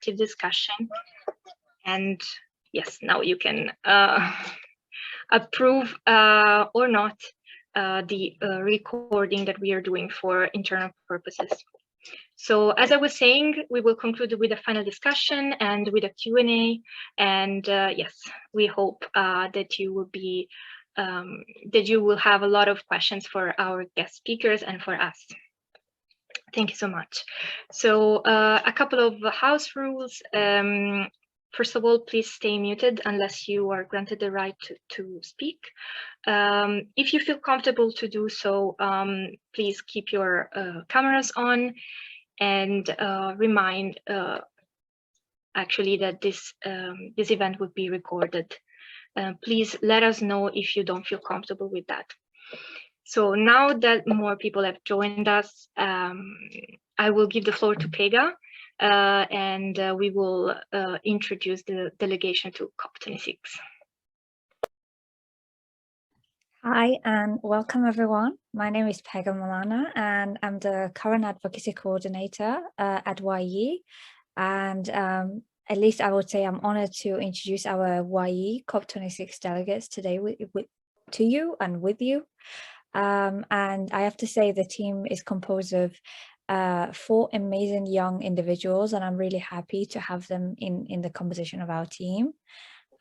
active discussion. And yes, now you can approve or not the recording that we are doing for internal purposes. So as I was saying, we will conclude with a final discussion and with a Q&A. And yes, we hope that you will be that you will have a lot of questions for our guest speakers and for us. Thank you so much. So a couple of house rules. First of all, please stay muted unless you are granted the right to speak. If you feel comfortable to do so, please keep your cameras on, and remind actually that this event would be recorded. Please let us know if you don't feel comfortable with that. So now that more people have joined us, I will give the floor to Pega, and we will introduce the delegation to COP26. Hi and welcome everyone. My name is Pega Malana and I'm the current advocacy coordinator at YE. And at least I would say I'm honored to introduce our YE COP26 delegates today to you and with you. And I have to say the team is composed of 4 amazing young individuals, and I'm really happy to have them in the composition of our team.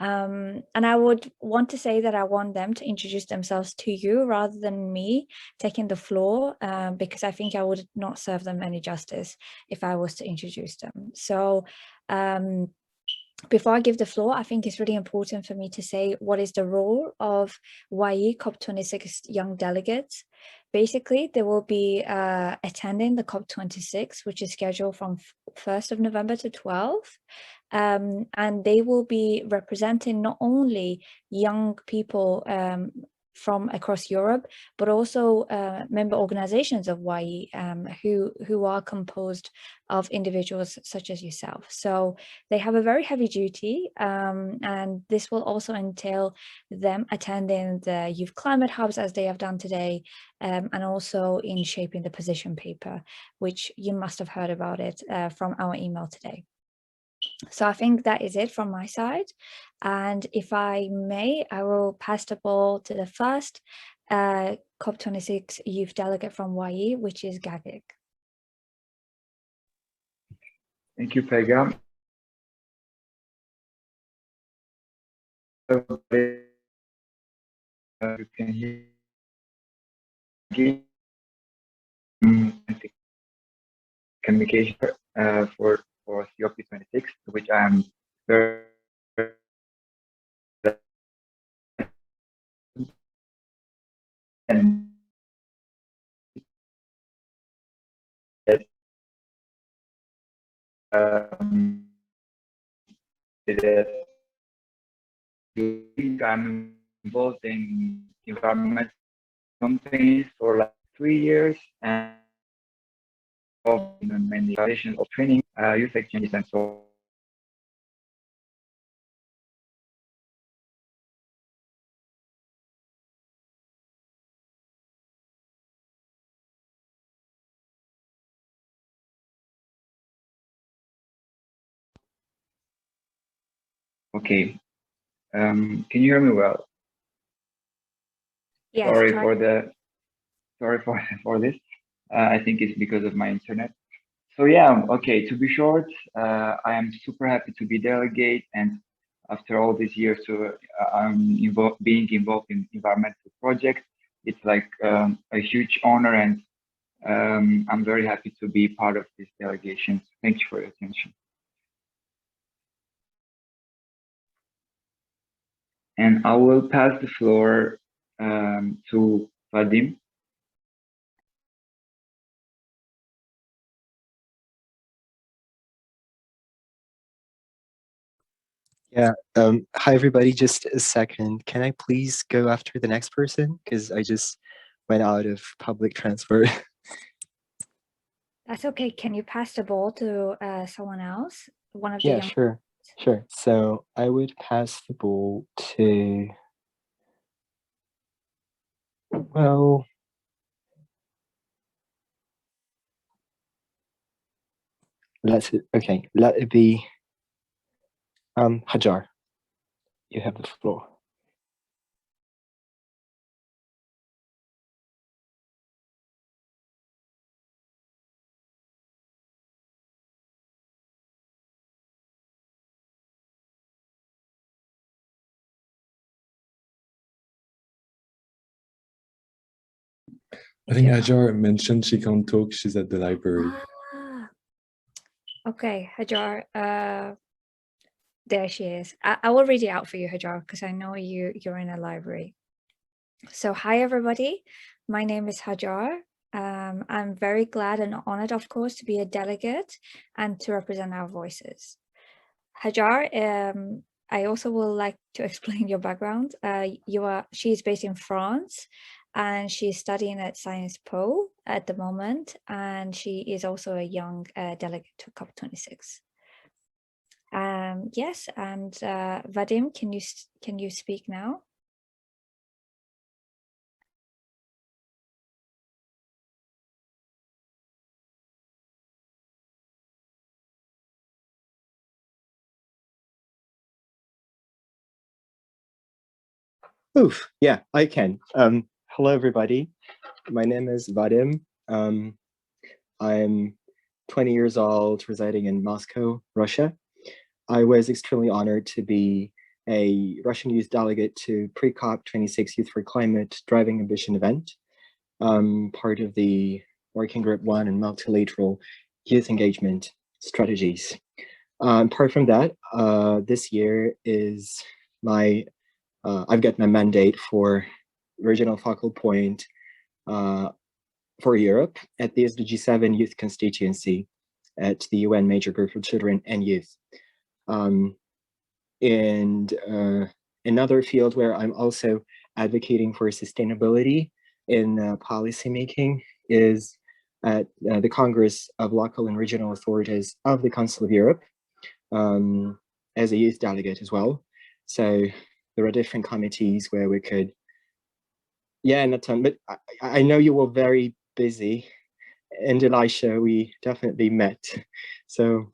And I would want to say that I want them to introduce themselves to you rather than me taking the floor, because I think I would not serve them any justice if I was to introduce them. So before I give the floor, I think it's really important for me to say what is the role of YE COP26 young delegates. Basically, they will be attending the COP26, which is scheduled from 1st of November to 12th. And they will be representing not only young people from across Europe, but also member organizations of YE who are composed of individuals such as yourself. So they have a very heavy duty, and this will also entail them attending the youth climate hubs as they have done today, and also in shaping the position paper, which you must have heard about it from our email today. So I think that is it from my side. And if I may, I will pass the ball to the first COP26 youth delegate from YE, which is Gagik. Thank you, Pega. You can hear communication for COP26, which I'm very and I'm involved in environmental companies for like 3 years and in many sessions of training, youth exchanges, and so on. Okay, can you hear me well? Yes, sorry for this. I think it's because of my internet. So yeah, okay, to be short, I am super happy to be delegate, and after all these years being involved in environmental projects, it's like a huge honor, and I'm very happy to be part of this delegation. Thank you for your attention. And I will pass the floor to Vadim. Yeah, hi everybody, just a second. Can I please go after the next person? Because I just went out of public transport. That's okay. Can you pass the ball to someone else? One of the Yeah, sure. So I would pass the ball to, well, let it be Hajar, you have the floor. I think Hajar mentioned she can't talk. She's at the library. Okay, Hajar, there she is. I will read it out for you, Hajar, because I know you're in a library. So hi, everybody. My name is Hajar. I'm very glad and honored, of course, to be a delegate and to represent our voices. Hajar, I also would like to explain your background. She's based in France, and she's studying at Sciences Po at the moment, and she is also a young delegate to COP26. Yes, and Vadim, can you speak now? Oof, yeah, I can. Hello, everybody. My name is Vadim. I'm 20 years old, residing in Moscow, Russia. I was extremely honored to be a Russian youth delegate to pre-COP26 Youth for Climate Driving Ambition event, part of the Working Group 1 and multilateral youth engagement strategies. Apart from that, this year is I've got my mandate for regional focal point for Europe at the SDG 7 Youth Constituency at the UN Major Group for Children and Youth. Another field where I'm also advocating for sustainability in policymaking is at the Congress of Local and Regional Authorities of the Council of Europe as a youth delegate as well. So there are different committees where we could, yeah, not ton, but I know you were very busy, and Elisha, we definitely met. So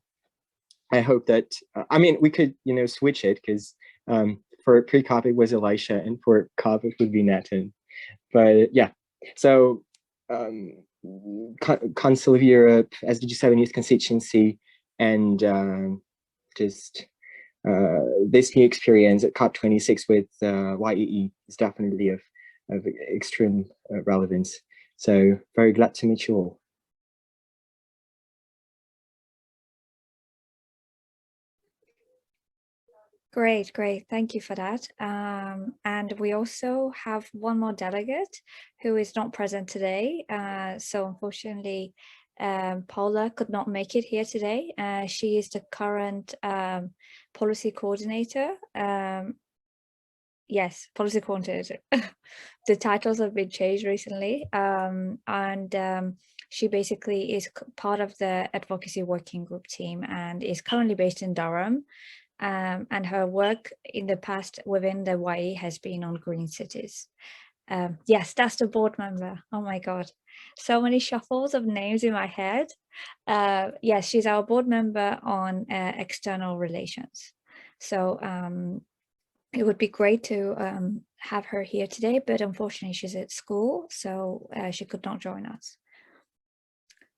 I hope that, I mean, we could, switch it, because for pre-COP it was Elisha, and for COP it would be Nathan. But yeah, so Council of Europe, SDG 7 Youth Constituency, and just this new experience at COP26 with YEE is definitely of extreme relevance. So very glad to meet you all. Great. Thank you for that. And we also have one more delegate who is not present today. So unfortunately, Paula could not make it here today. She is the current policy coordinator. Yes, policy coordinator. The titles have been changed recently. She basically is part of the advocacy working group team and is currently based in Durham. And her work in the past within the YE has been on green cities. Yes, that's the board member. Oh my God, so many shuffles of names in my head. Yes, she's our board member on external relations. So it would be great to have her here today, but unfortunately she's at school, so she could not join us.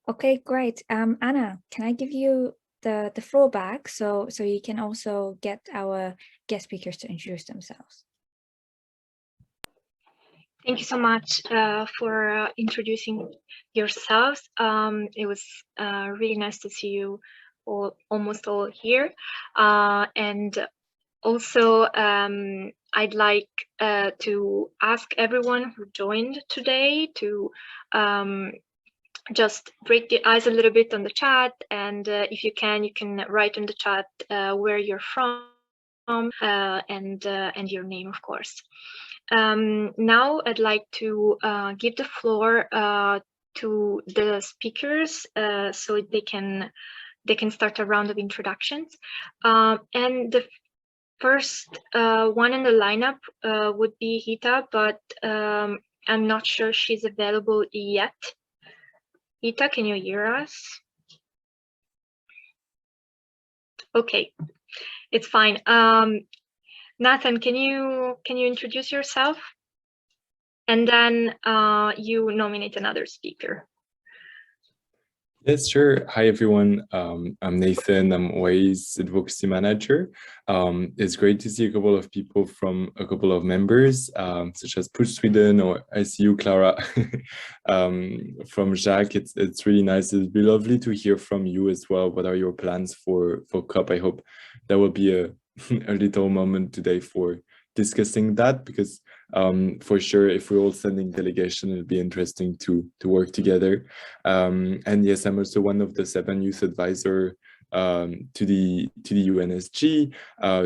Okay, great. Anna, can I give you the floor back so you can also get our guest speakers to introduce themselves? Thank you so much for introducing yourselves. It was really nice to see you almost all here. And also, I'd like to ask everyone who joined today to just break the ice a little bit on the chat, and if you can write in the chat where you're from and your name, of course. Now I'd like to give the floor to the speakers so they can start a round of introductions. And the first one in the lineup would be Hita, but I'm not sure she's available yet. Hita, can you hear us? Okay. It's fine. Nathan, can you introduce yourself? And then you nominate another speaker. Yes, sure. Hi, everyone. I'm Nathan. I'm YE's Advocacy Manager. It's great to see a couple of people from a couple of members, such as Push Sweden, or I see you, Clara, from Jacques. It's really nice. It'd be lovely to hear from you as well. What are your plans for COP? I hope that will be a little moment today for discussing that, because for sure, if we're all sending delegation, it'll be interesting to work together. And yes, I'm also one of the 7 youth advisor to the UNSG.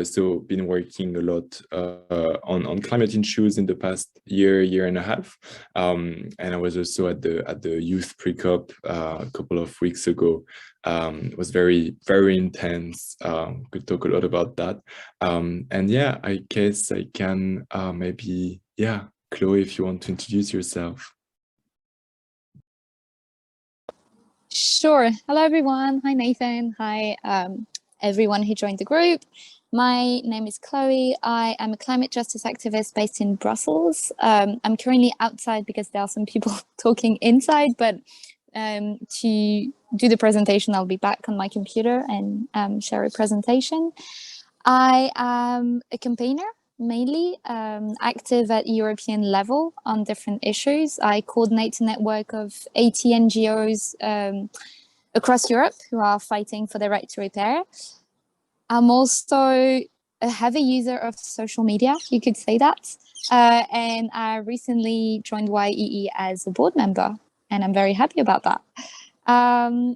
So been working a lot on climate issues in the past year and a half. And I was also at the youth pre-COP a couple of weeks ago. It was very intense. Could talk a lot about that. And yeah, I guess I can maybe, yeah, Chloe, if you want to introduce yourself. Sure. Hello, everyone. Hi, Nathan. Hi, everyone who joined the group. My name is Chloe. I am a climate justice activist based in Brussels. I'm currently outside because there are some people talking inside, but to do the presentation, I'll be back on my computer and share a presentation. I am a campaigner, mainly active at European level on different issues. I coordinate a network of 80 NGOs across Europe who are fighting for the right to repair. I'm also a heavy user of social media, you could say that. And I recently joined YEE as a board member, and I'm very happy about that.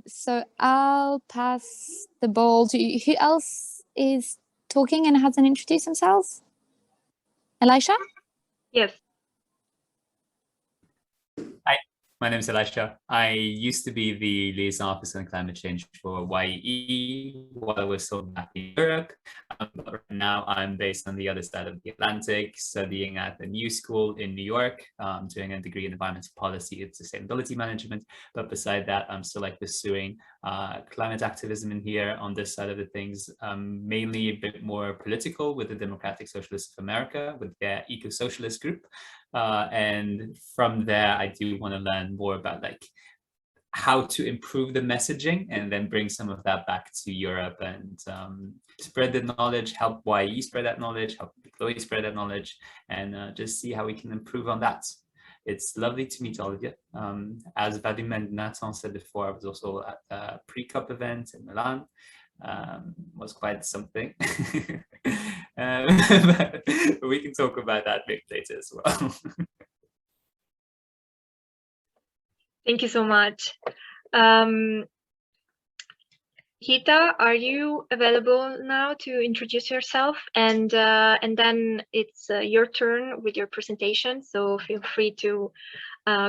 So I'll pass the ball to you. Who else is talking and hasn't introduced themselves? Elisha? Yes. Hi, my name is Elisha. I used to be the liaison officer on climate change for YE while I was still back in Europe. But right now I'm based on the other side of the Atlantic, studying at the New School in New York, doing a degree in environmental policy and sustainability management. But beside that, I'm still pursuing climate activism in here on this side of the things, mainly a bit more political with the Democratic Socialists of America, with their eco-socialist group. And from there, I do want to learn more about how to improve the messaging and then bring some of that back to Europe and spread the knowledge, help YE spread that knowledge, help Chloe spread that knowledge, and just see how we can improve on that. It's lovely to meet all of you. As Vadim and Nathan said before, I was also at a pre-COP event in Milan. Was quite something. But we can talk about that maybe later as well. Thank you so much. Hita, are you available now to introduce yourself? And then it's your turn with your presentation. So feel free to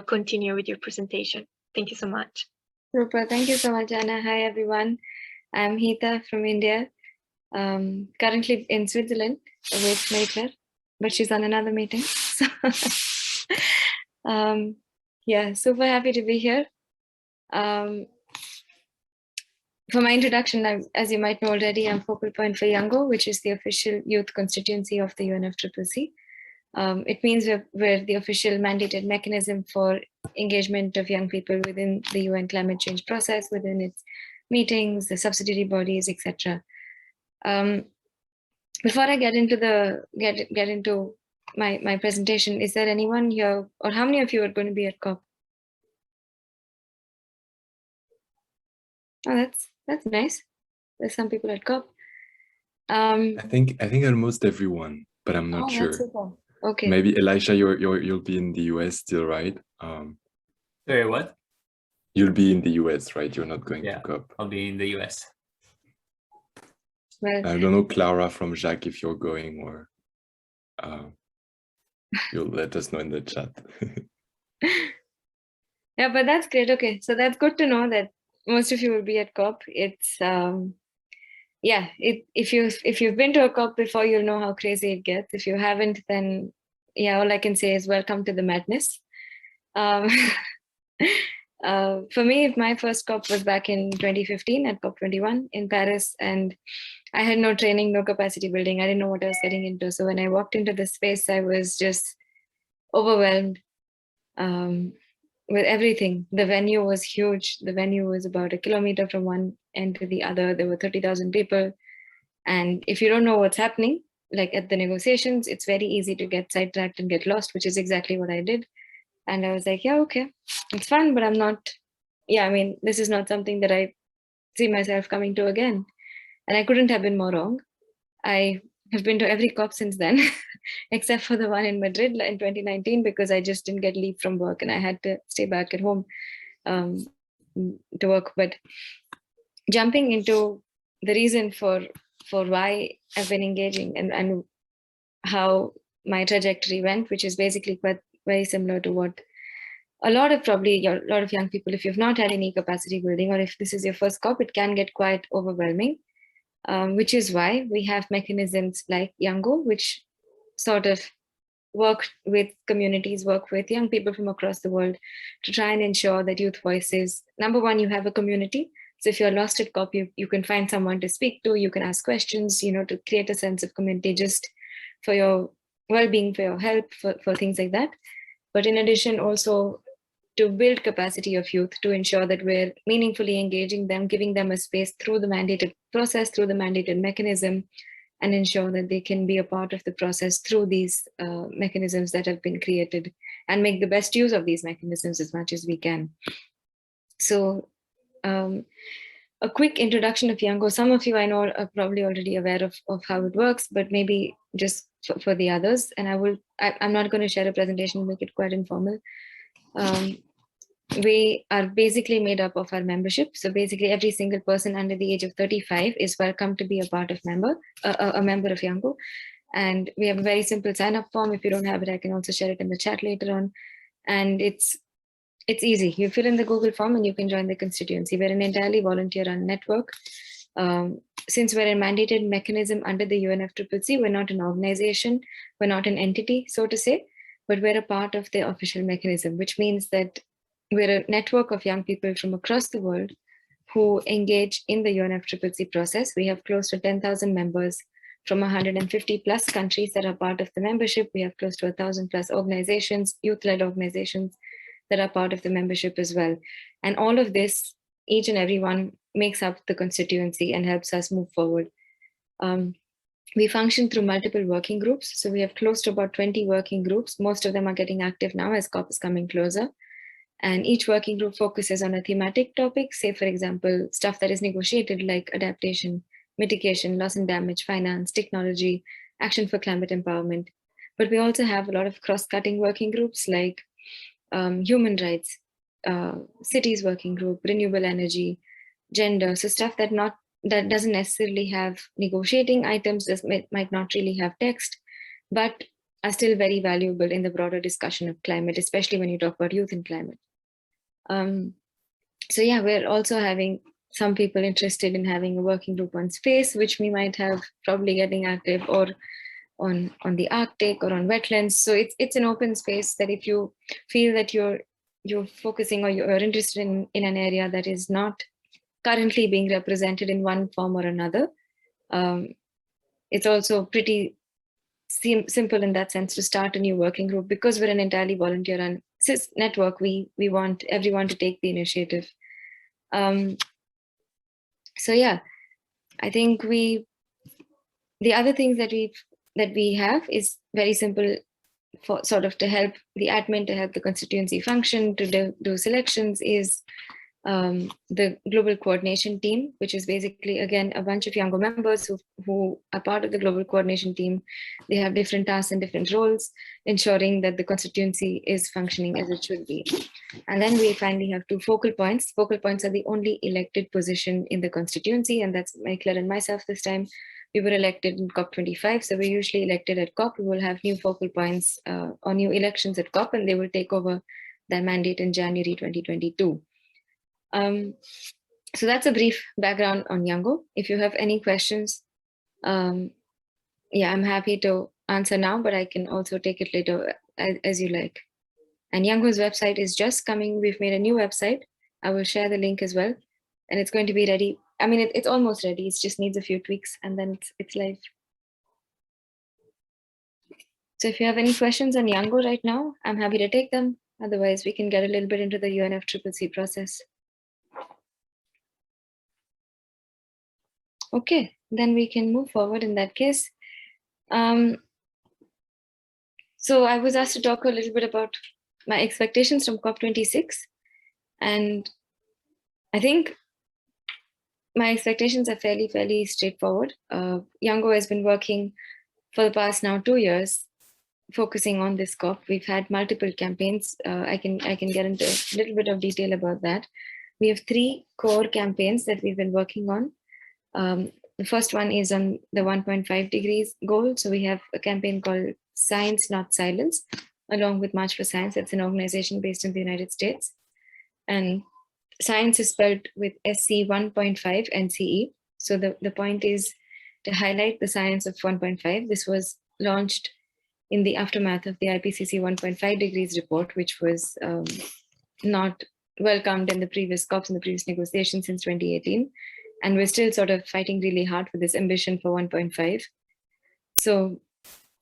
continue with your presentation. Thank you so much. Super. Thank you so much, Anna. Hi, everyone. I'm Hita from India. Currently in Switzerland with Marie-Claire, but she's on another meeting. So yeah, super happy to be here. For my introduction, as you might know already, I'm focal point for YNGO, which is the official youth constituency of the UNFCCC. It means we're the official mandated mechanism for engagement of young people within the UN climate change process, within its meetings, the subsidiary bodies, etc. Before I get into my presentation, is there anyone here, or how many of you are going to be at COP? Oh, that's nice. There's some people at COP. I think almost everyone, but I'm not sure. Okay. Maybe Elisha, you'll be in the US still, right? Sorry, what? You'll be in the US, right? You're not going to COP. I'll be in the US. Well, I don't know, Clara from Jacques, if you're going, or you'll let us know in the chat. Yeah, but that's great. Okay, so that's good to know that most of you will be at COP. It's yeah, if you've been to a COP before, you'll know how crazy it gets. If you haven't, then yeah, all I can say is welcome to the madness. For me, my first COP was back in 2015 at COP21 in Paris, and I had no training, no capacity building. I didn't know what I was getting into. So when I walked into the space, I was just overwhelmed with everything. The venue was huge. The venue was about 1 kilometer from one end to the other. There were 30,000 people. And if you don't know what's happening, like at the negotiations, it's very easy to get sidetracked and get lost, which is exactly what I did. And I was like, yeah, okay, it's fun, but I'm not, yeah, I mean, this is not something that I see myself coming to again. And I couldn't have been more wrong. I have been to every COP since then, except for the one in Madrid in 2019, because I just didn't get leave from work and I had to stay back at home to work. But jumping into the reason for why I've been engaging and how my trajectory went, which is basically quite very similar to what a lot of young people, if you've not had any capacity building, or if this is your first COP, it can get quite overwhelming, which is why we have mechanisms like YNGO, which sort of work with communities, work with young people from across the world to try and ensure that youth voices, number one, you have a community. So if you're lost at COP, you can find someone to speak to, you can ask questions, to create a sense of community just for your well-being, for your help, for things like that. But in addition, also to build capacity of youth, to ensure that we're meaningfully engaging them, giving them a space through the mandated process, through the mandated mechanism, and ensure that they can be a part of the process through these mechanisms that have been created, and make the best use of these mechanisms as much as we can. So a quick introduction of YNGO. Some of you I know are probably already aware of how it works, but maybe just for the others. And I'm not going to share a presentation and make it quite informal. We are basically made up of our membership. So basically every single person under the age of 35 is welcome to be a part of a member of YNGO. And we have a very simple sign-up form. If you don't have it, I can also share it in the chat later on. And it's easy. You fill in the Google form and you can join the constituency. We're an entirely volunteer-run network. Since we're a mandated mechanism under the UNFCCC, we're not an organization, we're not an entity, so to say, but we're a part of the official mechanism, which means that we're a network of young people from across the world who engage in the UNFCCC process. We have close to 10,000 members from 150 plus countries that are part of the membership. We have close to 1,000 plus organizations, youth-led organizations that are part of the membership as well. And all of this, each and every one, makes up the constituency and helps us move forward. We function through multiple working groups. So we have close to about 20 working groups. Most of them are getting active now as COP is coming closer. And each working group focuses on a thematic topic, say, for example, stuff that is negotiated like adaptation, mitigation, loss and damage, finance, technology, action for climate empowerment. But we also have a lot of cross-cutting working groups like human rights, cities working group, renewable energy, gender, so stuff that doesn't necessarily have negotiating items, might not really have text, but are still very valuable in the broader discussion of climate, especially when you talk about youth and climate. So yeah, we're also having some people interested in having a working group on space, which we might have probably getting active, or on the Arctic or on wetlands. So it's an open space that if you feel that you're focusing or you're interested in an area that is not currently being represented in one form or another, it's also pretty simple in that sense to start a new working group. Because we're an entirely volunteer and network, we want everyone to take the initiative. So yeah, I think the other things that we have is very simple, for sort of to help the admin, to help the constituency function, to do selections, is the global coordination team, which is basically, again, a bunch of YNGO members who are part of the global coordination team. They have different tasks and different roles, ensuring that the constituency is functioning as it should be. And then we finally have 2 focal points. Focal points are the only elected position in the constituency, and that's Michaela and myself this time. We were elected in COP25, so we're usually elected at COP. We will have new focal points or new elections at COP, and they will take over their mandate in January 2022. So that's a brief background on YNGO. If you have any questions, yeah, I'm happy to answer now, but I can also take it later as you like. And YNGO's website is just coming. We've made a new website. I will share the link as well, and it's going to be ready. I mean, it's almost ready. It just needs a few tweaks, and then it's live. So if you have any questions on YNGO right now, I'm happy to take them. Otherwise, we can get a little bit into the UNFCCC process. Okay, then we can move forward in that case. So I was asked to talk a little bit about my expectations from COP26. And I think my expectations are fairly straightforward. YNGO has been working for the past now 2 years, focusing on this COP. We've had multiple campaigns. I can get into a little bit of detail about that. We have 3 core campaigns that we've been working on. The first one is on the 1.5 degrees goal. So we have a campaign called Science Not Silence, along with March for Science. It's an organization based in the United States. And science is spelled with SC 1.5 and CE. So the point is to highlight the science of 1.5. This was launched in the aftermath of the IPCC 1.5 degrees report, which was not welcomed in the previous COPs and the previous negotiations since 2018. And we're still sort of fighting really hard for this ambition for 1.5. So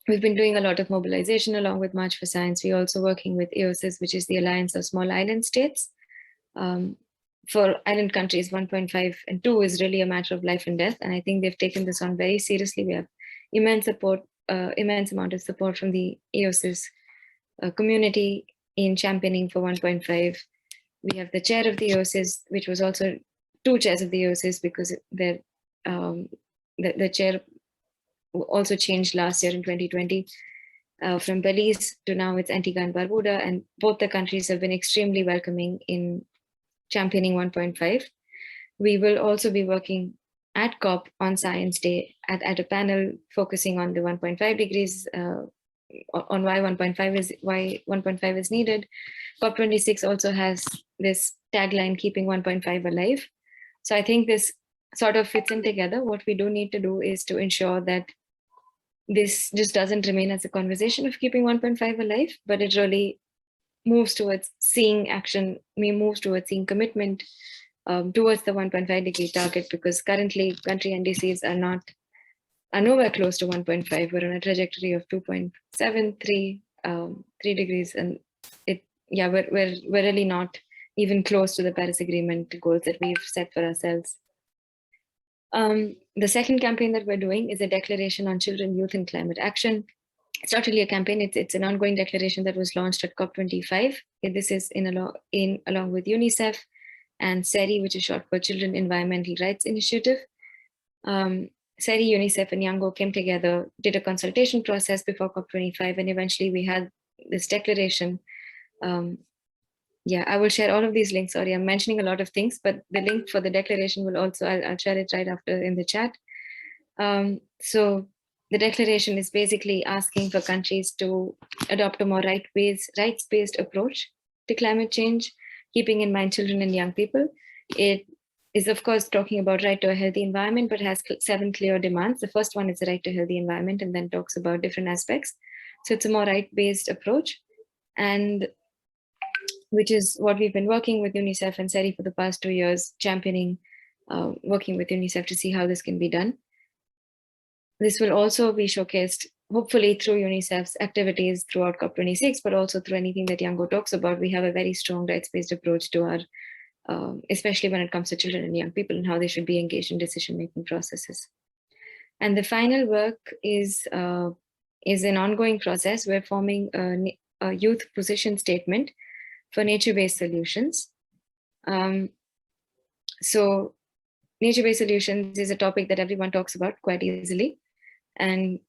we've been doing a lot of mobilization along with March for Science. We're also working with AOSIS, which is the Alliance of Small Island States. For island countries, 1.5 and 2 is really a matter of life and death. And I think they've taken this on very seriously. We have immense support, immense amount of support from the AOSIS community in championing for 1.5. We have the chair of the AOSIS, which was also 2 chairs of the AOSIS, because the chair also changed last year in 2020 from Belize to now it's Antigua and Barbuda, and both the countries have been extremely welcoming in championing 1.5. We will also be working at COP on Science Day at a panel focusing on the 1.5 degrees, on why 1.5 is needed. COP26 also has this tagline, keeping 1.5 alive. So I think this sort of fits in together. What we do need to do is to ensure that this just doesn't remain as a conversation of keeping 1.5 alive, but it really moves towards seeing action, moves towards seeing commitment towards the 1.5 degree target, because currently country NDCs are nowhere close to 1.5. We're on a trajectory of 2.73 3 degrees, and we're really not even close to the Paris Agreement goals that we've set for ourselves. The second campaign that we're doing is a declaration on children, youth, and climate action. It's not really a campaign, it's an ongoing declaration that was launched at COP25. This is along with UNICEF and CERI, which is short for Children Environmental Rights Initiative. CERI, UNICEF, and YNGO came together, did a consultation process before COP25, and eventually we had this declaration. I will share all of these links. Sorry, I'm mentioning a lot of things, but the link for the declaration will also, I'll share it right after in the chat. So the declaration is basically asking for countries to adopt a more rights-based approach to climate change, keeping in mind children and young people. It is, of course, talking about right to a healthy environment, but has 7 clear demands. The first one is the right to a healthy environment, and then talks about different aspects. So it's a more right-based approach, and which is what we've been working with UNICEF and CERI for the past 2 years, championing, working with UNICEF to see how this can be done. This will also be showcased, hopefully through UNICEF's activities throughout COP26, but also through anything that YNGO talks about. We have a very strong rights-based approach to our, especially when it comes to children and young people and how they should be engaged in decision-making processes. And the final work is an ongoing process. We're forming a youth position statement for nature-based solutions. So nature-based solutions is a topic that everyone talks about quite easily. And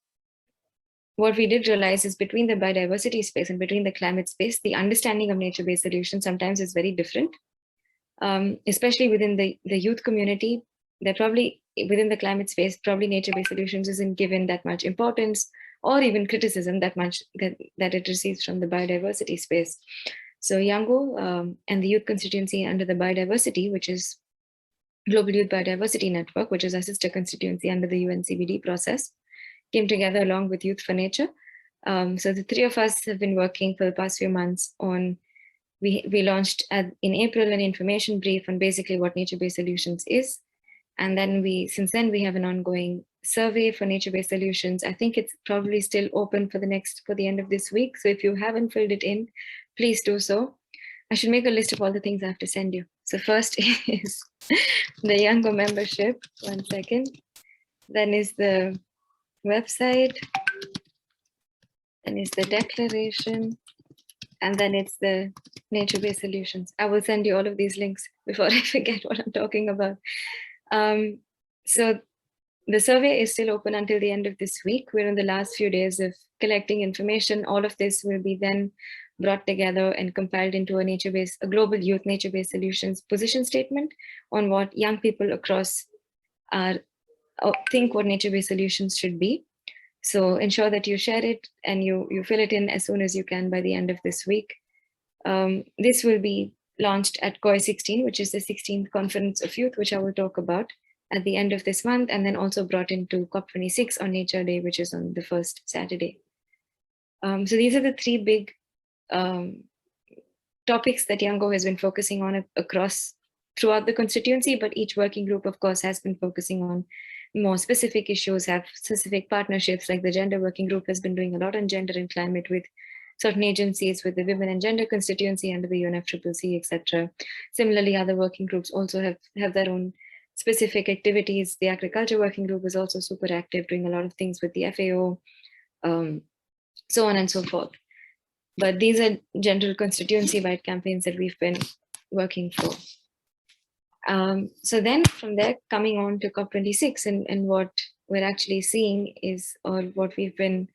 what we did realize is between the biodiversity space and between the climate space, the understanding of nature-based solutions sometimes is very different, especially within the youth community. They're probably, within the climate space, probably nature-based solutions isn't given that much importance or even criticism that much that it receives from the biodiversity space. So YNGO and the youth constituency under the biodiversity, which is Global Youth Biodiversity Network, which is our sister constituency under the UNCBD process, came together along with Youth for Nature. So the 3 of us have been working for the past few months on we launched in April an information brief on basically what nature-based solutions is. And then since then we have an ongoing survey for nature-based solutions. I think it's probably still open for the end of this week. So if you haven't filled it in, please do so. I should make a list of all the things I have to send you. So first is the YNGO membership, 1 second. Then is the website, then is the declaration, and then it's the nature-based solutions. I will send you all of these links before I forget what I'm talking about. So the survey is still open until the end of this week. We're in the last few days of collecting information. All of this will be then brought together and compiled into a global youth nature-based solutions position statement on what young people across think what nature-based solutions should be. So ensure that you share it and you fill it in as soon as you can by the end of this week. This will be launched at COP26, which is the 16th Conference of Youth, which I will talk about at the end of this month, and then also brought into COP26 on Nature Day, which is on the first Saturday. So these are the three big topics that YNGO has been focusing on throughout the constituency, but each working group, of course, has been focusing on more specific issues, have specific partnerships, like the gender working group has been doing a lot on gender and climate with certain agencies, with the women and gender constituency under the UNFCCC, etc. Similarly, other working groups also have their own specific activities. The agriculture working group is also super active, doing a lot of things with the FAO, so on and so forth. But these are general constituency-wide campaigns that we've been working for. So then from there, coming on to COP26 and what we're actually seeing is, or what we've been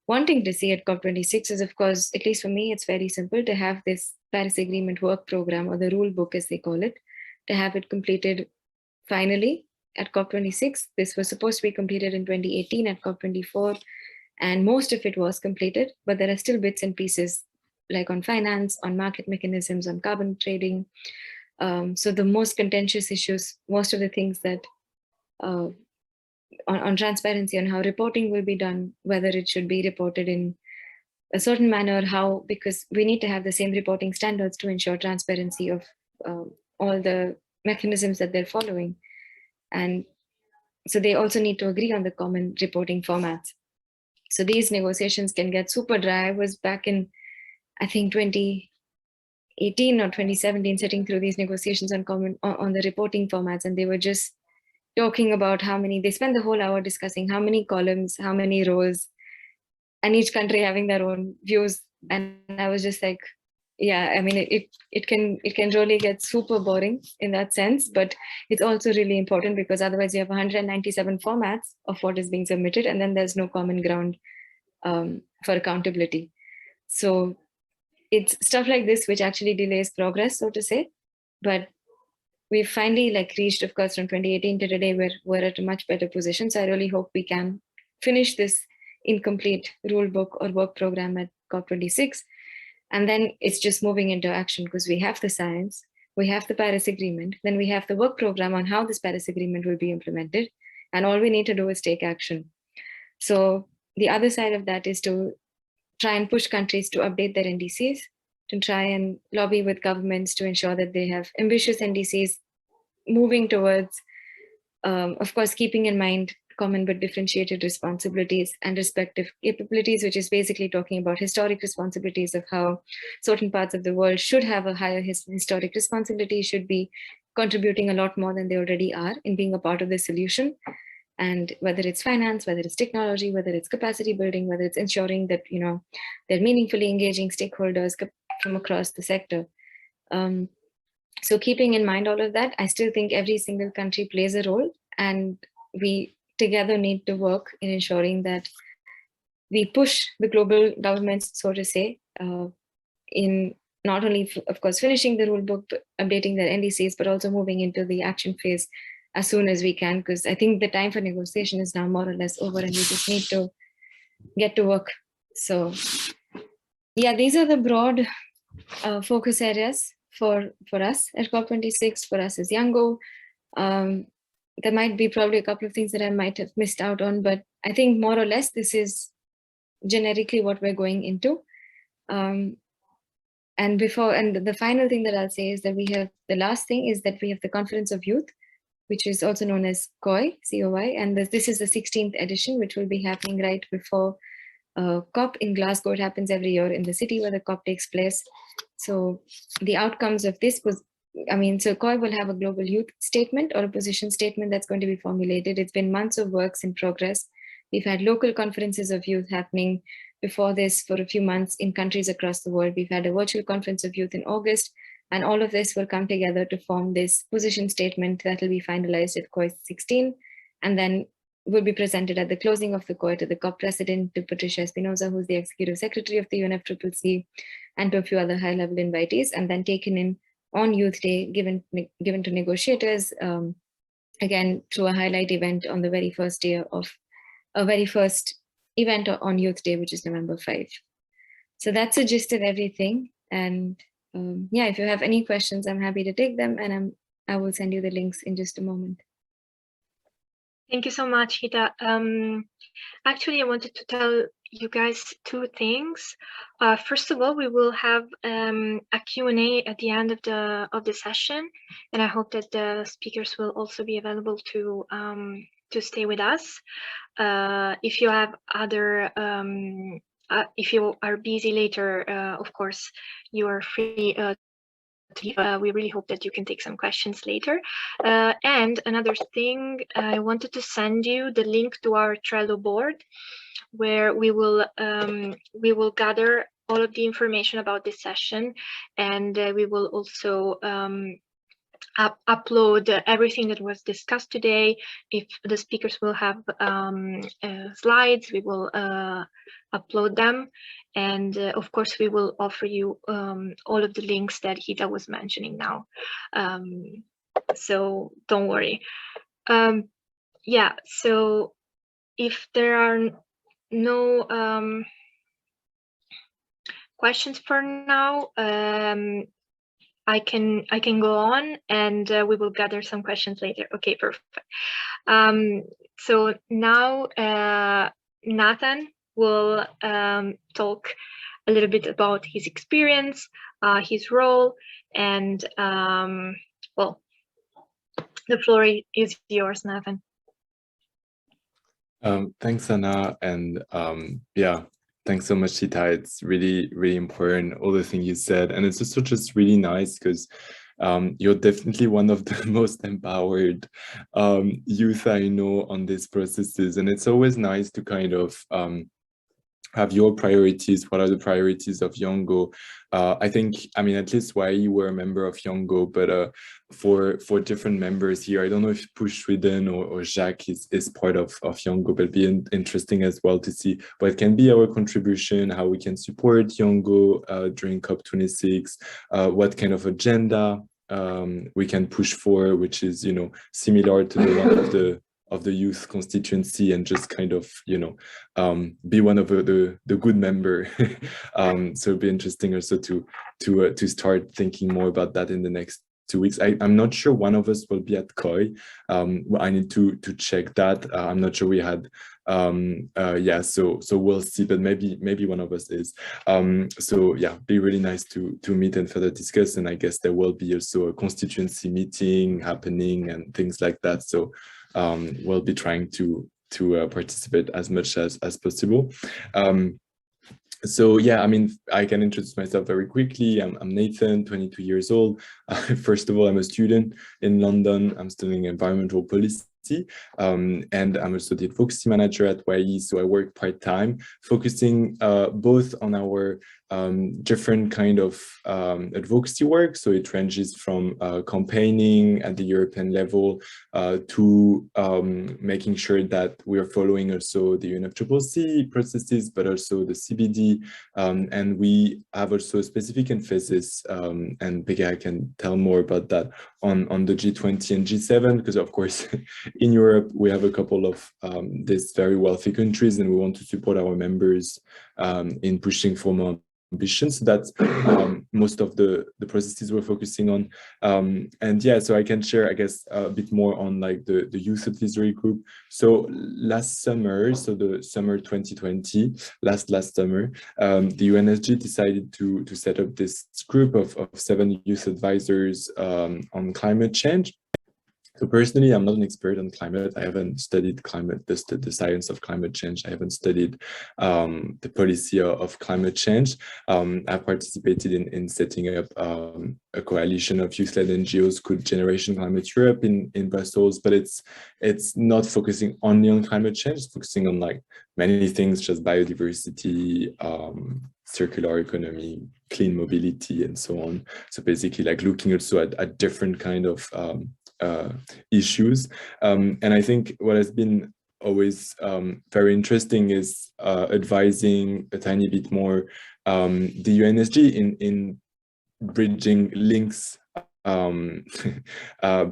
wanting to see at COP26 is, of course, at least for me, it's very simple to have this Paris Agreement work program, or the rule book as they call it, to have it completed finally at COP26. This was supposed to be completed in 2018 at COP24, and most of it was completed, but there are still bits and pieces like on finance, on market mechanisms, on carbon trading. So the most contentious issues, most of the things that on transparency, on how reporting will be done, whether it should be reported in a certain manner, how, because we need to have the same reporting standards to ensure transparency of all the mechanisms that they're following. And so they also need to agree on the common reporting formats. So these negotiations can get super dry. I was back in, I think, 2018 or 2017, sitting through these negotiations on the reporting formats, and they were just talking about they spent the whole hour discussing how many columns, how many rows, and each country having their own views. And I was just like, yeah, I mean, it can really get super boring in that sense, but it's also really important because otherwise you have 197 formats of what is being submitted, and then there's no common ground for accountability. So it's stuff like this which actually delays progress, so to say. But we've finally reached, of course, from 2018 to today, we're at a much better position. So I really hope we can finish this incomplete rule book or work program at COP26. And then it's just moving into action, because we have the science, we have the Paris Agreement, then we have the work program on how this Paris Agreement will be implemented. And all we need to do is take action. So the other side of that is to try and push countries to update their NDCs, to try and lobby with governments to ensure that they have ambitious NDCs moving towards, of course, keeping in mind common but differentiated responsibilities and respective capabilities, which is basically talking about historic responsibilities of how certain parts of the world should have a higher historic responsibility, should be contributing a lot more than they already are in being a part of the solution. And whether it's finance, whether it's technology, whether it's capacity building, whether it's ensuring that they're meaningfully engaging stakeholders from across the sector. So keeping in mind all of that, I still think every single country plays a role, and we together need to work in ensuring that we push the global governments, so to say, in not only, of course, finishing the rule book, but updating their NDCs, but also moving into the action phase as soon as we can, because I think the time for negotiation is now more or less over, and we just need to get to work. So yeah, these are the broad focus areas for us at COP26, for us as YNGO. There might be probably a couple of things that I might have missed out on, but I think more or less this is generically what we're going into. And the final thing that I'll say is that the last thing is that we have the Conference of Youth, which is also known as COI, COI, and this is the 16th edition, which will be happening right before COP in Glasgow. It happens every year in the city where the COP takes place. So the outcomes of this so COI will have a global youth statement or a position statement that's going to be formulated. It's been months of works in progress. We've had local conferences of youth happening before this for a few months in countries across the world. We've had a virtual conference of youth in August, and all of this will come together to form this position statement that will be finalized at COI 16, and then will be presented at the closing of the COI to the COP president, to Patricia Espinosa, who's the executive secretary of the UNFCCC, and to a few other high-level invitees, and then taken in on Youth Day, given to negotiators, again, through a highlight event on the very first event on Youth Day, which is November 5. So that's the gist of everything. And yeah, if you have any questions, I'm happy to take them, and I will send you the links in just a moment. Thank you so much, Hita. Actually, I wanted to tell you guys two things. First of all, we will have a Q&A at the end of the session, and I hope that the speakers will also be available to stay with us. If you have other, if you are busy later, of course, you are free. We really hope that you can take some questions later. And another thing, I wanted to send you the link to our Trello board, where we will gather all of the information about this session, and we will also upload everything that was discussed today. If the speakers will have slides, we will upload them. And of course, we will offer you all of the links that Hita was mentioning now. So don't worry. Yeah, so if there are no questions for now, I can go on, and we will gather some questions later. Okay, perfect. So now Nathan will talk a little bit about his experience, his role, and well, the floor is yours, Nathan. Thanks, Anna, and yeah, thanks so much, Hita. It's really, really important, all the things you said, and it's also just really nice because you're definitely one of the most empowered youth I know on these processes, and it's always nice to kind of have your priorities. What are the priorities of YNGO? I think, I mean, at least YE were a member of YNGO, but for different members here, I don't know if Push Sweden or Jacques is part of YNGO, but it'd be interesting as well to see what can be our contribution, how we can support YNGO during COP26, what kind of agenda we can push for, which is, you know, similar to the one of the youth constituency, and just kind of, you know, be one of the good member. So it'd be interesting also to start thinking more about that in the next 2 weeks. I'm not sure one of us will be at COI. I need to check that. I'm not sure we had. Yeah, so we'll see, but maybe one of us is. So yeah, be really nice to meet and further discuss. And I guess there will be also a constituency meeting happening and things like that. So we'll be trying to participate as much as possible. So yeah, I mean, I can introduce myself very quickly. I'm Nathan, 22 years old. First of all, I'm a student in London. I'm studying environmental policy. And I'm also the advocacy manager at YE, so I work part-time, focusing both on our different kind of advocacy work. So it ranges from campaigning at the European level to making sure that we are following also the UNFCCC processes, but also the CBD. And we have also a specific emphasis, and Pega can tell more about that, on the G20 and G7, because of course, in Europe, we have a couple of these very wealthy countries, and we want to support our members in pushing for more ambition. So that's most of the processes we're focusing on. And yeah, so I can share, I guess, a bit more on like the youth advisory group. So last summer, so the summer 2020, last summer, the UNSG decided to set up this group of 7 youth advisors on climate change. So personally, I'm not an expert on climate. I haven't studied climate, the science of climate change. I haven't studied the policy of climate change. I've participated in setting up a coalition of youth-led NGOs called Generation Climate Europe in Brussels, but it's not focusing only on climate change. It's focusing on like many things, just biodiversity, circular economy, clean mobility, and so on. So basically like looking also at different kind of issues. And I think what has been always very interesting is advising a tiny bit more the UNSG in bridging links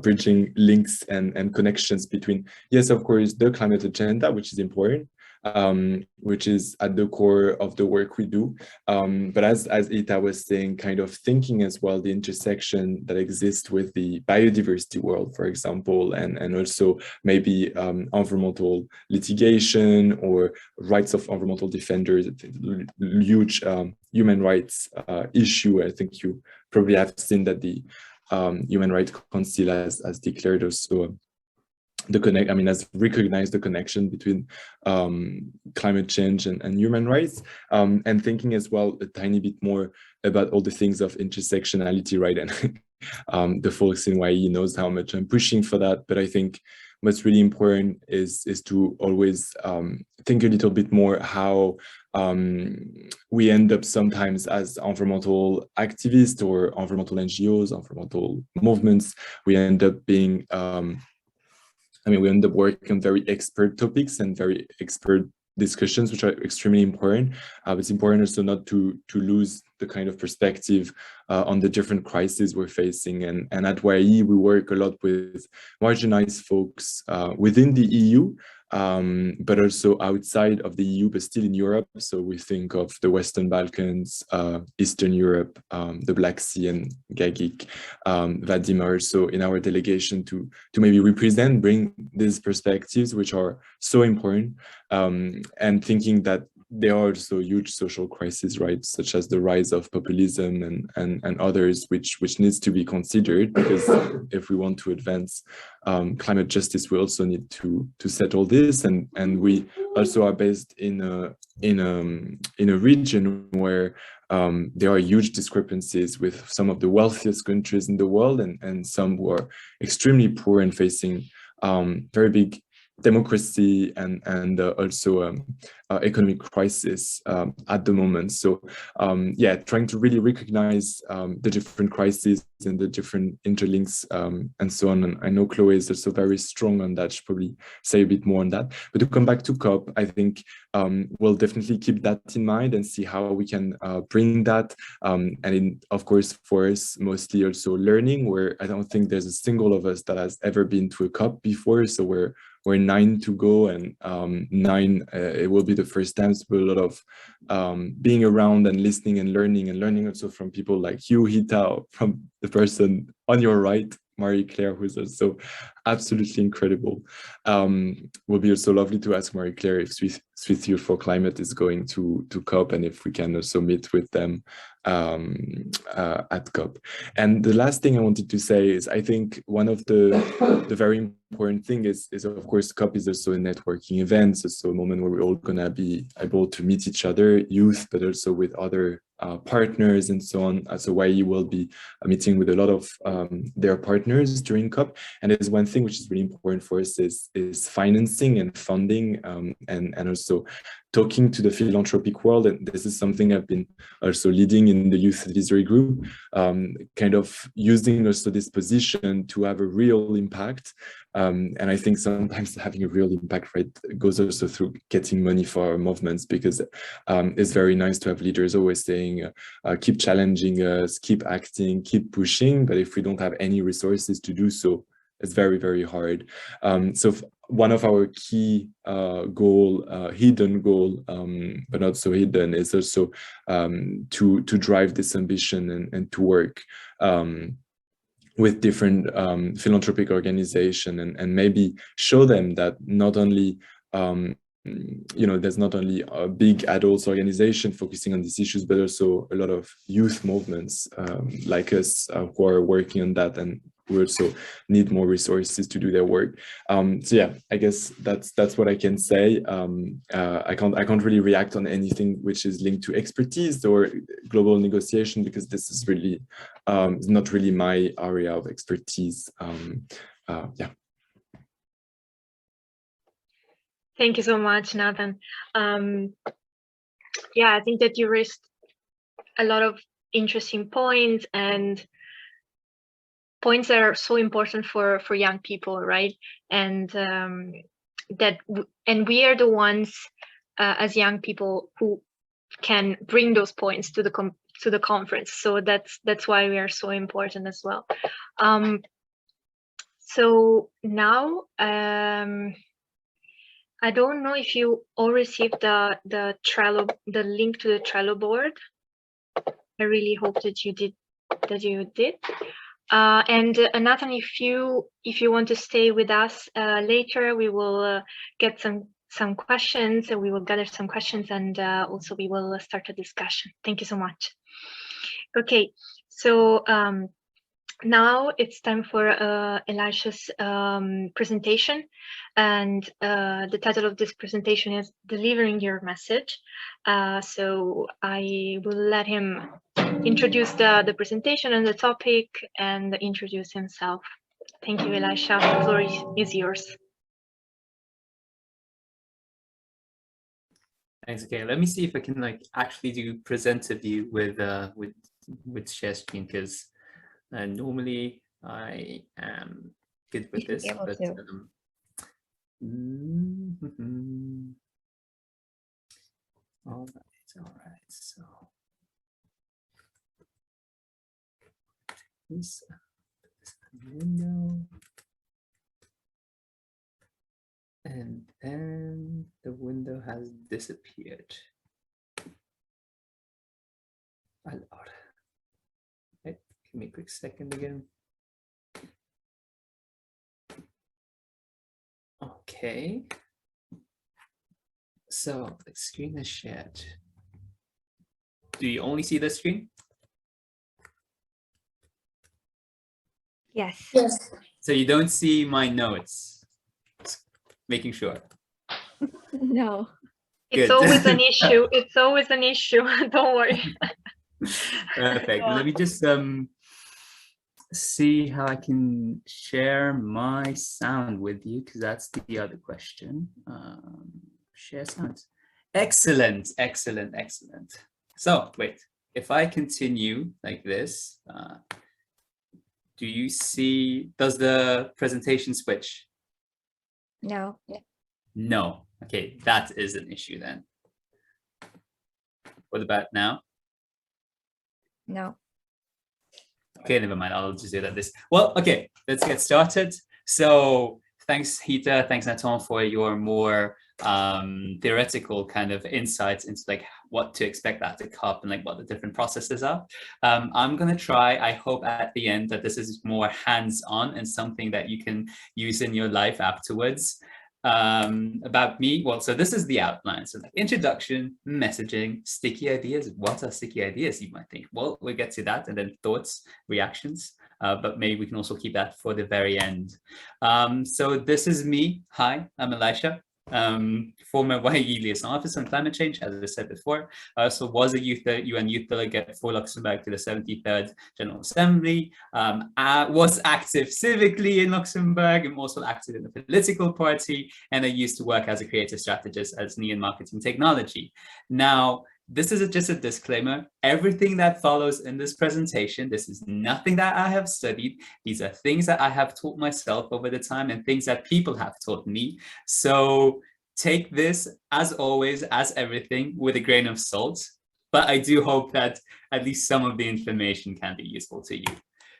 bridging links and connections between, yes, of course, the climate agenda, which is important, which is at the core of the work we do. But as Hita was saying, kind of thinking as well the intersection that exists with the biodiversity world, for example, and also maybe environmental litigation or rights of environmental defenders, huge human rights issue. I think you probably have seen that the Human Rights Council has declared also has recognized the connection between climate change and human rights, and thinking as well a tiny bit more about all the things of intersectionality, right? And the folks in YE knows how much I'm pushing for that, but I think what's really important is to always think a little bit more how we end up sometimes as environmental activists or environmental NGOs, environmental movements, we end up being we end up working on very expert topics and very expert discussions, which are extremely important. It's important also not to lose the kind of perspective on the different crises we're facing. And at YE, we work a lot with marginalized folks within the EU, but also outside of the EU, but still in Europe. So we think of the Western Balkans, Eastern Europe, the Black Sea, and Gagik, Vadim also in our delegation to maybe bring these perspectives, which are so important, and thinking that there are also huge social crises, right, such as the rise of populism and others, which needs to be considered, because if we want to advance climate justice, we also need to settle this, and we also are based in a region where there are huge discrepancies with some of the wealthiest countries in the world and some who are extremely poor and facing very big democracy and also economic crisis at the moment. So yeah, trying to really recognize the different crises and the different interlinks and so on. And I know Chloe is also very strong on that. She'll probably say a bit more on that. But to come back to COP, I think we'll definitely keep that in mind and see how we can bring that. Of course, for us, mostly also learning, where I don't think there's a single of us that has ever been to a COP before. So we're 9 to go, and 9 it will be the first time. So a lot of being around and listening and learning also from people like you, Hita, from the person on your right, Marie-Claire, who's also absolutely incredible. Will be also lovely to ask Marie-Claire if Swiss Youth for Climate is going to COP, and if we can also meet with them at COP. And the last thing I wanted to say is, I think one of the very important thing is of course COP is also a networking event. So it's a moment where we're all gonna be able to meet each other, youth, but also with other partners and so on. So YE will be meeting with a lot of their partners during COP. And there's one thing which is really important for us is financing and funding, and also talking to the philanthropic world. And this is something I've been also leading in the Youth Advisory Group, kind of using also this position to have a real impact. And I think sometimes having a real impact, right, goes also through getting money for our movements, because it's very nice to have leaders always saying, keep challenging us, keep acting, keep pushing. But if we don't have any resources to do so, it's very, very hard. So one of our key hidden goal, but not so hidden, is also to drive this ambition and to work with different philanthropic organizations and maybe show them that not only there's not only a big adults organization focusing on these issues, but also a lot of youth movements like us who are working on that, and we also need more resources to do their work. So yeah, I guess that's what I can say. I can't really react on anything which is linked to expertise or global negotiation, because this is really not really my area of expertise. Yeah. Thank you so much, Nathan. Yeah, I think that you raised a lot of interesting points, and points that are so important for young people, right? And we are the ones as young people who can bring those points to the conference. So that's why we are so important as well. So now I don't know if you all received the link to the Trello board. I really hope that you did. And Nathan, if you want to stay with us later, we will get some questions, and we will gather some questions, and also we will start a discussion. Thank you so much. Okay, so now it's time for Elisha's presentation, and the title of this presentation is Delivering Your Message. So I will let him introduce the presentation and the topic and introduce himself. Thank you, Elisha. The floor is yours. Thanks. Okay, let me see if I can actually do presenter view with share screen, because normally I am good with this, but all right. So this window, and then the window has disappeared. My Lord. Right, give me a quick second again. Okay. So the screen is shared. Do you only see the screen? Yes. Yes. So you don't see my notes? Making sure. No. It's Good. always an issue. It's always an issue. Don't worry. Perfect. Let me just see how I can share my sound with you, because that's the other question. Share sounds. Excellent, excellent, excellent. So wait, if I continue like this, do you see, does the presentation switch? No. No. Okay, that is an issue then. What about now? No. Okay, never mind. I'll just do that this. Well, okay, let's get started. So thanks, Hita. Thanks, Nathan, for your more theoretical kind of insights into what to expect at the COP and what the different processes are. I'm going to try, I hope at the end, that this is more hands-on and something that you can use in your life afterwards. About me, well, so this is the outline. So introduction, messaging, sticky ideas. What are sticky ideas, you might think? Well, we'll get to that, and then thoughts, reactions, but maybe we can also keep that for the very end. So this is me. Hi, I'm Elisha, former YE liaison officer on climate change, as I said before. I also was a UN youth delegate for Luxembourg to the 73rd General Assembly. I was active civically in Luxembourg. I'm also active in the political party, and I used to work as a creative strategist as Neon Marketing Technology. Now, this is just a disclaimer. Everything that follows in this presentation, this is nothing that I have studied. These are things that I have taught myself over the time and things that people have taught me. So take this, as always, as everything, with a grain of salt. But I do hope that at least some of the information can be useful to you.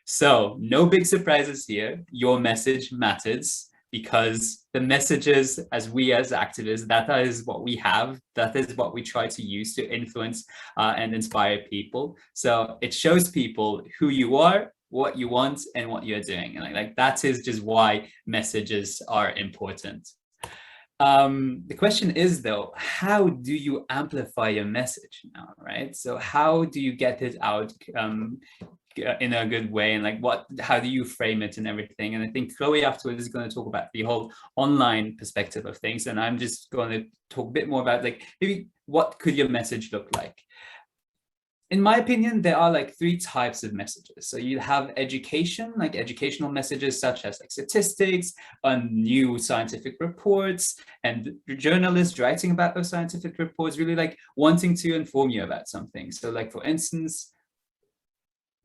So no big surprises here. Your message matters. because the messages as activists, that is what we have, that is what we try to use to influence and inspire people. So it shows people who you are, what you want, and what you're doing. And like that is just why messages are important. The question is though, how do you amplify your message now, right? So how do you get it out in a good way, and like how do you frame it and everything? And I think Chloe afterwards is going to talk about the whole online perspective of things, and I'm just going to talk a bit more about like maybe what could your message look like. In my opinion, there are like 3 types of messages. So you have education, like educational messages such as like statistics, new scientific reports, and journalists writing about those scientific reports, really like wanting to inform you about something. So like, for instance,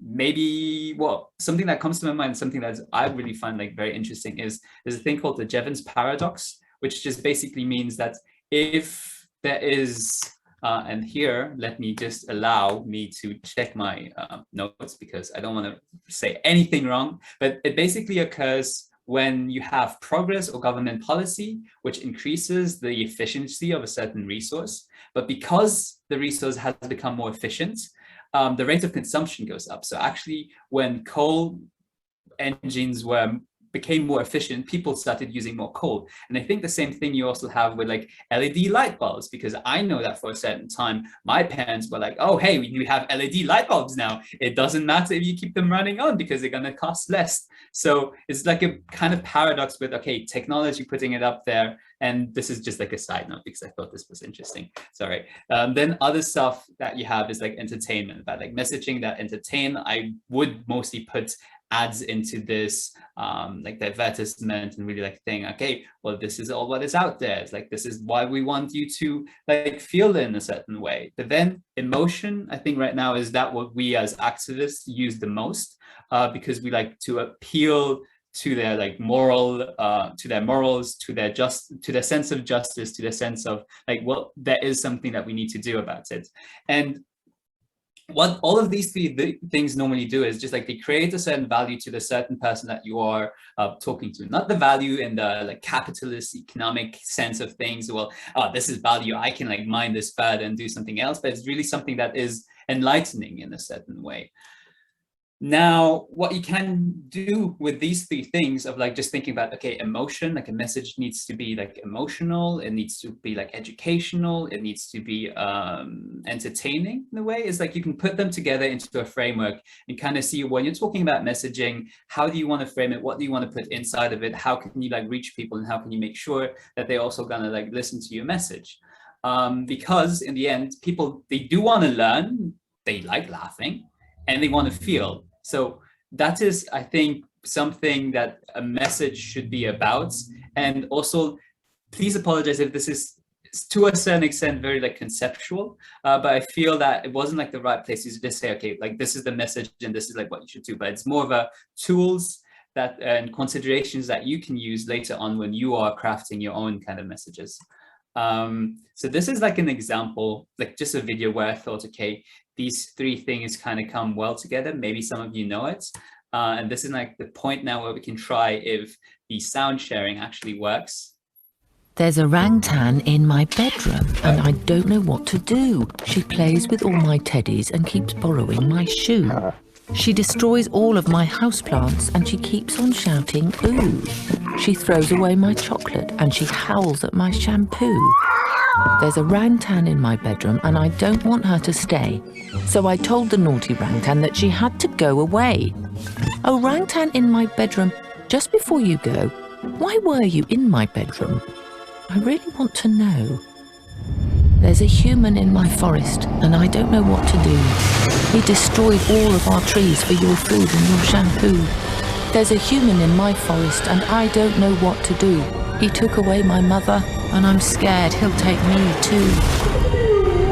maybe, well, something that comes to my mind, something that I really find like very interesting is there's a thing called the Jevons paradox, which just basically means that if there is, and here, let me just allow me to check my notes because I don't want to say anything wrong, but it basically occurs when you have progress or government policy, which increases the efficiency of a certain resource. But because the resource has become more efficient, the rate of consumption goes up. So actually, when coal engines became more efficient, people started using more coal. And I think the same thing you also have with like LED light bulbs, because I know that for a certain time, my parents were like, oh, hey, we have LED light bulbs now. It doesn't matter if you keep them running on because they're gonna cost less. So it's like a kind of paradox with, okay, technology putting it up there. And this is just like a side note because I thought this was interesting, sorry. Then other stuff that you have is like entertainment, about like messaging that entertain. I would mostly put ads into this, like the advertisement, and really like think, okay, well, this is all what is out there. It's like, this is why we want you to like feel in a certain way. But then emotion, I think right now is that what we as activists use the most, because we like to appeal to their like moral, to their morals, to their sense of justice, to their sense of like, well, there is something that we need to do about it. And what all of these 3 things normally do is just like they create a certain value to the certain person that you are talking to, not the value in the like capitalist economic sense of things. Well, oh, this is value, I can like mine this further and do something else, but it's really something that is enlightening in a certain way. Now, what you can do with these 3 things of like just thinking about, okay, emotion, like a message needs to be like emotional, it needs to be like educational, it needs to be entertaining in a way, is like you can put them together into a framework and kind of see when you're talking about messaging, how do you want to frame it? What do you want to put inside of it? How can you like reach people, and how can you make sure that they're also gonna like listen to your message? Because in the end, people, they do want to learn, they like laughing, and they want to feel. So that is, I think, something that a message should be about. And also, please apologize if this is to a certain extent very like conceptual, but I feel that it wasn't like the right place to just say, okay, like this is the message and this is like what you should do. But it's more of a tools that and considerations that you can use later on when you are crafting your own kind of messages. So this is like an example, like just a video where I thought, okay, these 3 things kind of come well together. Maybe some of you know it. And this is like the point now where we can try if the sound sharing actually works. There's orangutan in my bedroom and I don't know what to do. She plays with all my teddies and keeps borrowing my shoe. She destroys all of my houseplants and she keeps on shouting, ooh. She throws away my chocolate and she howls at my shampoo. There's a orangutan in my bedroom and I don't want her to stay. So I told the naughty orangutan that she had to go away. Orangutan in my bedroom, just before you go, why were you in my bedroom? I really want to know. There's a human in my forest and I don't know what to do. He destroyed all of our trees for your food and your shampoo. There's a human in my forest and I don't know what to do. He took away my mother and I'm scared he'll take me too.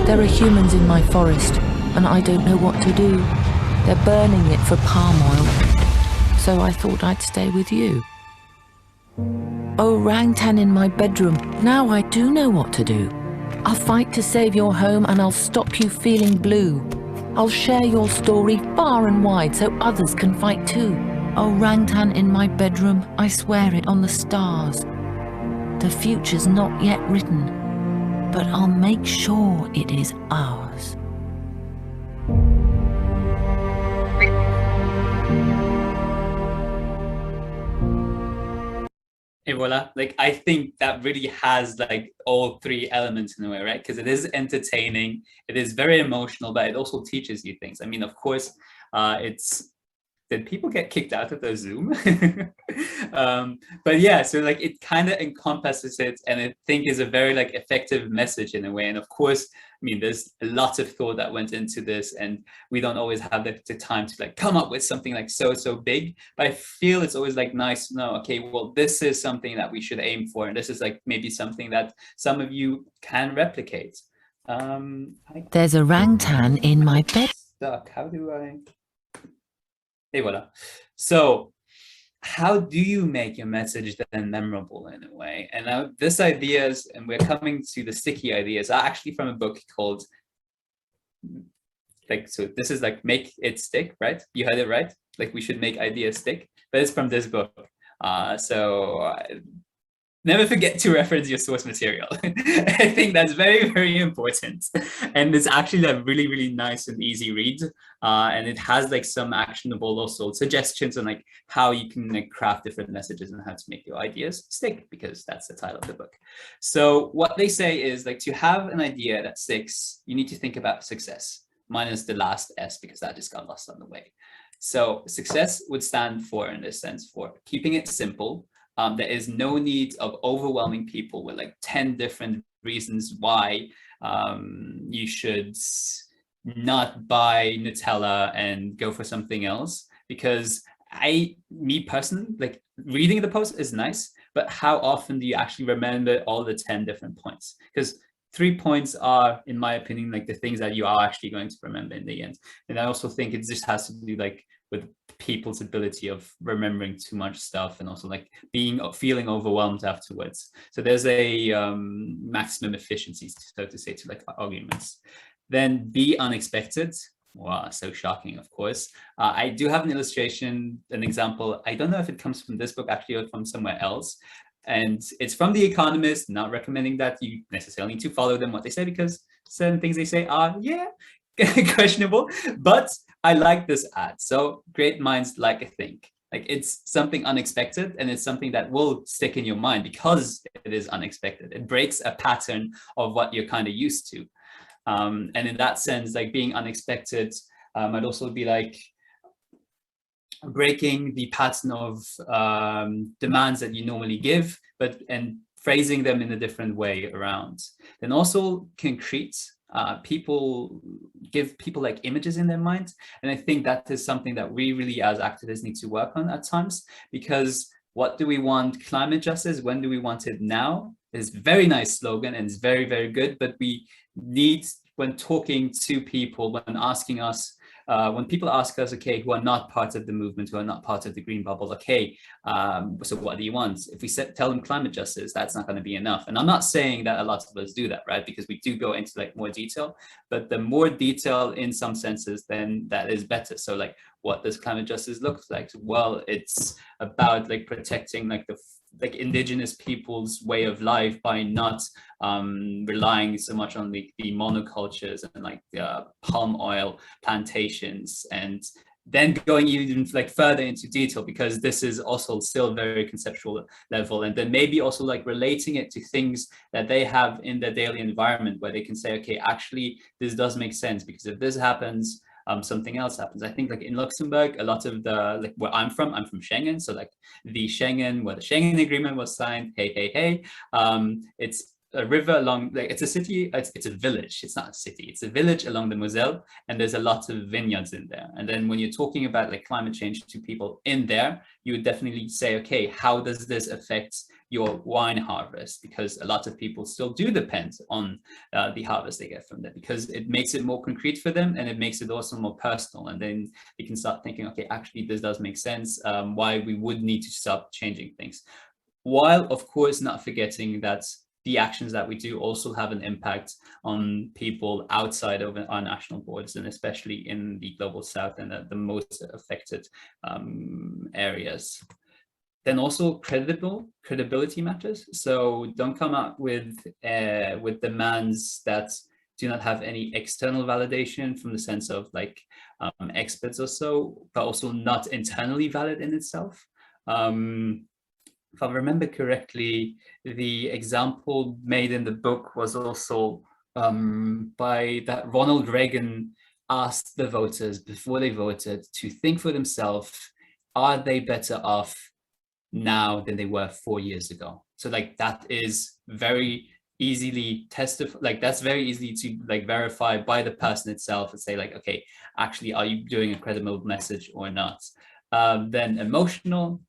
There are humans in my forest and I don't know what to do. They're burning it for palm oil. So I thought I'd stay with you. Orangutan in my bedroom, now I do know what to do. I'll fight to save your home and I'll stop you feeling blue. I'll share your story far and wide so others can fight too. Orangutan in my bedroom, I swear it on the stars. The future's not yet written, but I'll make sure it is ours. Et voila, like I think that really has like all three elements in a way, right? Because it is entertaining, it is very emotional, but it also teaches you things. I mean, of course, did people get kicked out of the Zoom? But yeah, so like it kind of encompasses it, and I think is a very like effective message in a way. And of course, I mean, there's a lot of thought that went into this, and we don't always have the time to like come up with something like so big. But I feel it's always like nice to know, okay, well, this is something that we should aim for, and this is like maybe something that some of you can replicate. There's orangutan in my bed. Stuck. How do I? Et voila. So how do you make your message then memorable in a way? And now this ideas, and we're coming to the sticky ideas, are actually from a book called, like, so this is like Make It Stick, right? You had it right. Like we should make ideas stick, but it's from this book. Never forget to reference your source material. I think that's very important. And it's actually a really nice and easy read. And it has like some actionable also suggestions on like how you can like craft different messages and how to make your ideas stick, because that's the title of the book. So what they say is like to have an idea that sticks, you need to think about success minus the last S, because that just got lost on the way. So success would stand for, in this sense, for keeping it simple. There is no need of overwhelming people with like 10 different reasons why you should not buy Nutella and go for something else. Because me personally, like reading the post is nice, but how often do you actually remember all the 10 different points? Because 3 points are, in my opinion, like the things that you are actually going to remember in the end. And I also think it just has to do like with people's ability of remembering too much stuff, and also like feeling overwhelmed afterwards. So there's a maximum efficiency, so to say, to like arguments. Then be unexpected. Wow, so shocking, of course. I do have an illustration, an example. I don't know if it comes from this book actually or from somewhere else. And it's from The Economist, not recommending that you necessarily need to follow them what they say, because certain things they say are, yeah, questionable, but I like this ad. So great minds like a think. Like it's something unexpected, and it's something that will stick in your mind because it is unexpected. It breaks a pattern of what you're kind of used to. And in that sense, like being unexpected might also be like breaking the pattern of demands that you normally give, and phrasing them in a different way around. Then also concrete. Give people like images in their mind. And I think that is something that we really as activists need to work on at times, because what do we want? Climate justice, when do we want it? Now is a very nice slogan, and it's very good, but we need, when talking to people, when asking us, when people ask us, okay, who are not part of the movement, who are not part of the green bubble, okay, so what do you want? If we tell them climate justice, that's not going to be enough. And I'm not saying that a lot of us do that, right? Because we do go into like more detail, but the more detail in some senses, then that is better. So like, what does climate justice look like? Well, it's about like protecting like like indigenous people's way of life by not relying so much on the monocultures and like palm oil plantations, and then going even like further into detail, because this is also still very conceptual level, and then maybe also like relating it to things that they have in their daily environment, where they can say, okay, actually this does make sense, because if this happens, something else happens. I think like in Luxembourg, a lot of the, like where I'm from Schengen. So like the Schengen, where the Schengen agreement was signed, hey, it's a river along, like it's a city, it's a village, it's not a city, it's a village along the Moselle, and there's a lot of vineyards in there. And then when you're talking about like climate change to people in there, you would definitely say, okay, how does this affect your wine harvest? Because a lot of people still do depend on the harvest they get from there, because it makes it more concrete for them, and it makes it also more personal. And then you can start thinking, okay, actually this does make sense, why we would need to stop changing things. While of course not forgetting that the actions that we do also have an impact on people outside of our national borders, and especially in the global south and the most affected areas. Then also credibility matters. So don't come up with demands that do not have any external validation from the sense of like experts or so, but also not internally valid in itself. If I remember correctly, the example made in the book was also by that Ronald Reagan asked the voters before they voted to think for themselves, are they better off now than they were 4 years ago? So like that is very easily that's very easy to like verify by the person itself and say like, okay, actually, are you doing a credible message or not? Then emotional.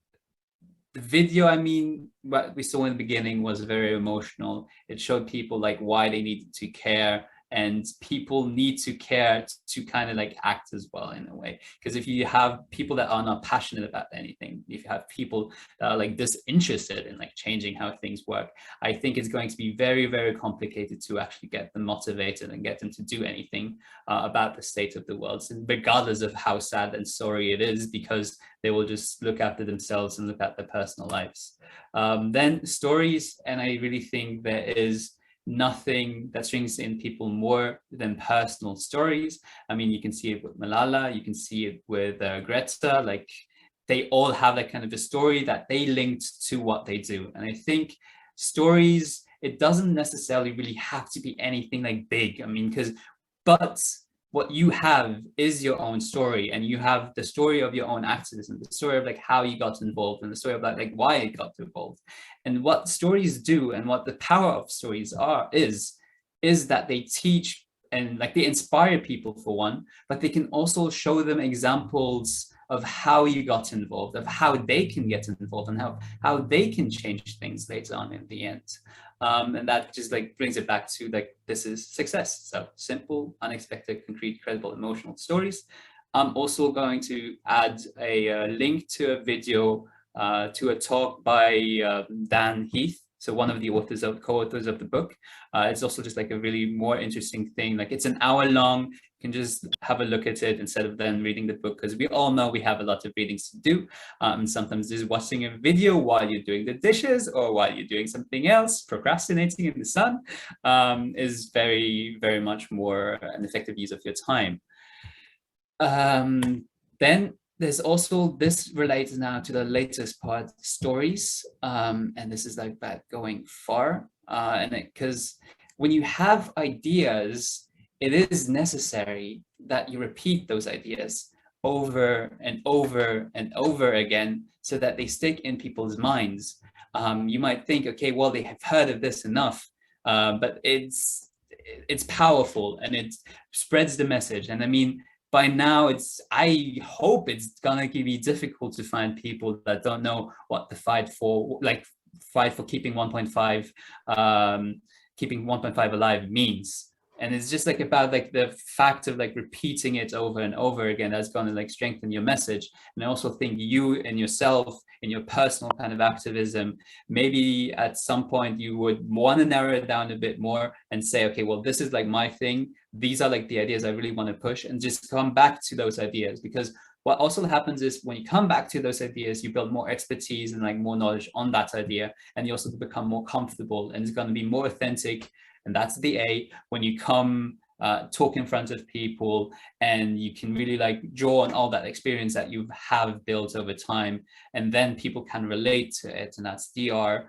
The video, I mean, what we saw in the beginning was very emotional. It showed people like why they needed to care, and people need to care to kind of like act as well in a way. Because if you have people that are not passionate about anything, if you have people that are like disinterested in like changing how things work, I think it's going to be very, very complicated to actually get them motivated and get them to do anything about the state of the world, regardless of how sad and sorry it is, because they will just look after themselves and look at their personal lives. Then stories, and I really think there is nothing that brings in people more than personal stories. I mean, you can see it with Malala, you can see it with Greta, like they all have that kind of a story that they linked to what they do. And I think stories, it doesn't necessarily really have to be anything like big. I mean, but what you have is your own story, and you have the story of your own activism, the story of like how you got involved, and the story of like why you got involved. And what stories do, and what the power of stories is that they teach and like they inspire people for one, but they can also show them examples of how you got involved, of how they can get involved, and how they can change things later on in the end. And that just like brings it back to like, this is success. So simple, unexpected, concrete, credible, emotional stories. I'm also going to add a link to a video, to a talk by Dan Heath. So one of the co-authors of the book. It's also just like a really more interesting thing. Like it's an hour long. You can just have a look at it instead of then reading the book, because we all know we have a lot of readings to do. And sometimes just watching a video while you're doing the dishes or while you're doing something else, procrastinating in the sun, is very, very much more an effective use of your time. Then there's also, this relates now to the latest part, stories. And this is like that going far. And because when you have ideas, it is necessary that you repeat those ideas over and over and over again so that they stick in people's minds. You might think, okay, well, they have heard of this enough, but it's powerful and it spreads the message. And I mean, by now, I hope it's gonna be difficult to find people that don't know what the fight for keeping 1.5, keeping 1.5 alive means. And it's just like about like the fact of like repeating it over and over again, that's going to like strengthen your message. And I also think you and yourself in your personal kind of activism, maybe at some point you would want to narrow it down a bit more and say, okay, well, this is like my thing. These are like the ideas I really want to push, and just come back to those ideas. Because what also happens is when you come back to those ideas, you build more expertise and like more knowledge on that idea, and you also become more comfortable, and it's going to be more authentic. And that's the A, when you come talk in front of people, and you can really like draw on all that experience that you have built over time, and then people can relate to it, and that's DR,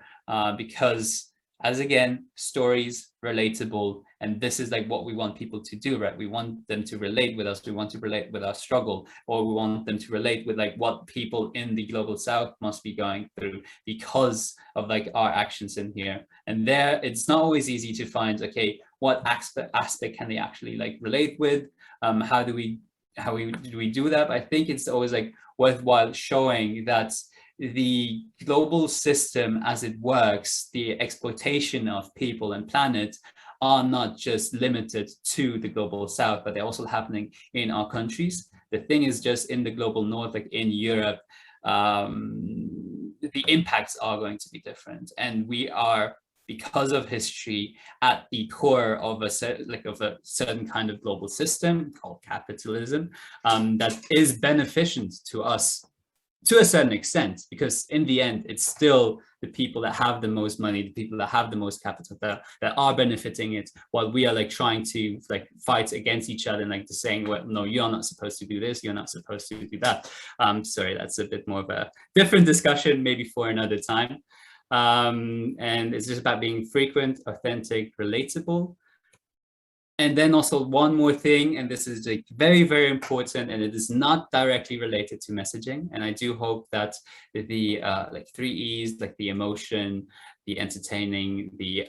because as again, stories, relatable, and this is like what we want people to do, right? We want them to relate with us, we want to relate with our struggle, or we want them to relate with like what people in the global south must be going through because of like our actions in here. And there, it's not always easy to find, okay, what aspect can they actually like relate with? How do we do that? But I think it's always like worthwhile showing that the global system as it works, the exploitation of people and planet, are not just limited to the global south, but they're also happening in our countries. The thing is, just in the global north, like in Europe, the impacts are going to be different, and we are because of history at the core of a certain kind of global system called capitalism that is beneficent to us to a certain extent, because in the end, it's still the people that have the most money, the people that have the most capital that are benefiting it, while we are like trying to like fight against each other and like saying, well, no, you're not supposed to do this, you're not supposed to do that. Sorry, that's a bit more of a different discussion, maybe for another time. And it's just about being frequent, authentic, relatable. And then also one more thing, and this is like very, very important, and it is not directly related to messaging. And I do hope that the like 3 E's, like the emotion, the entertaining, the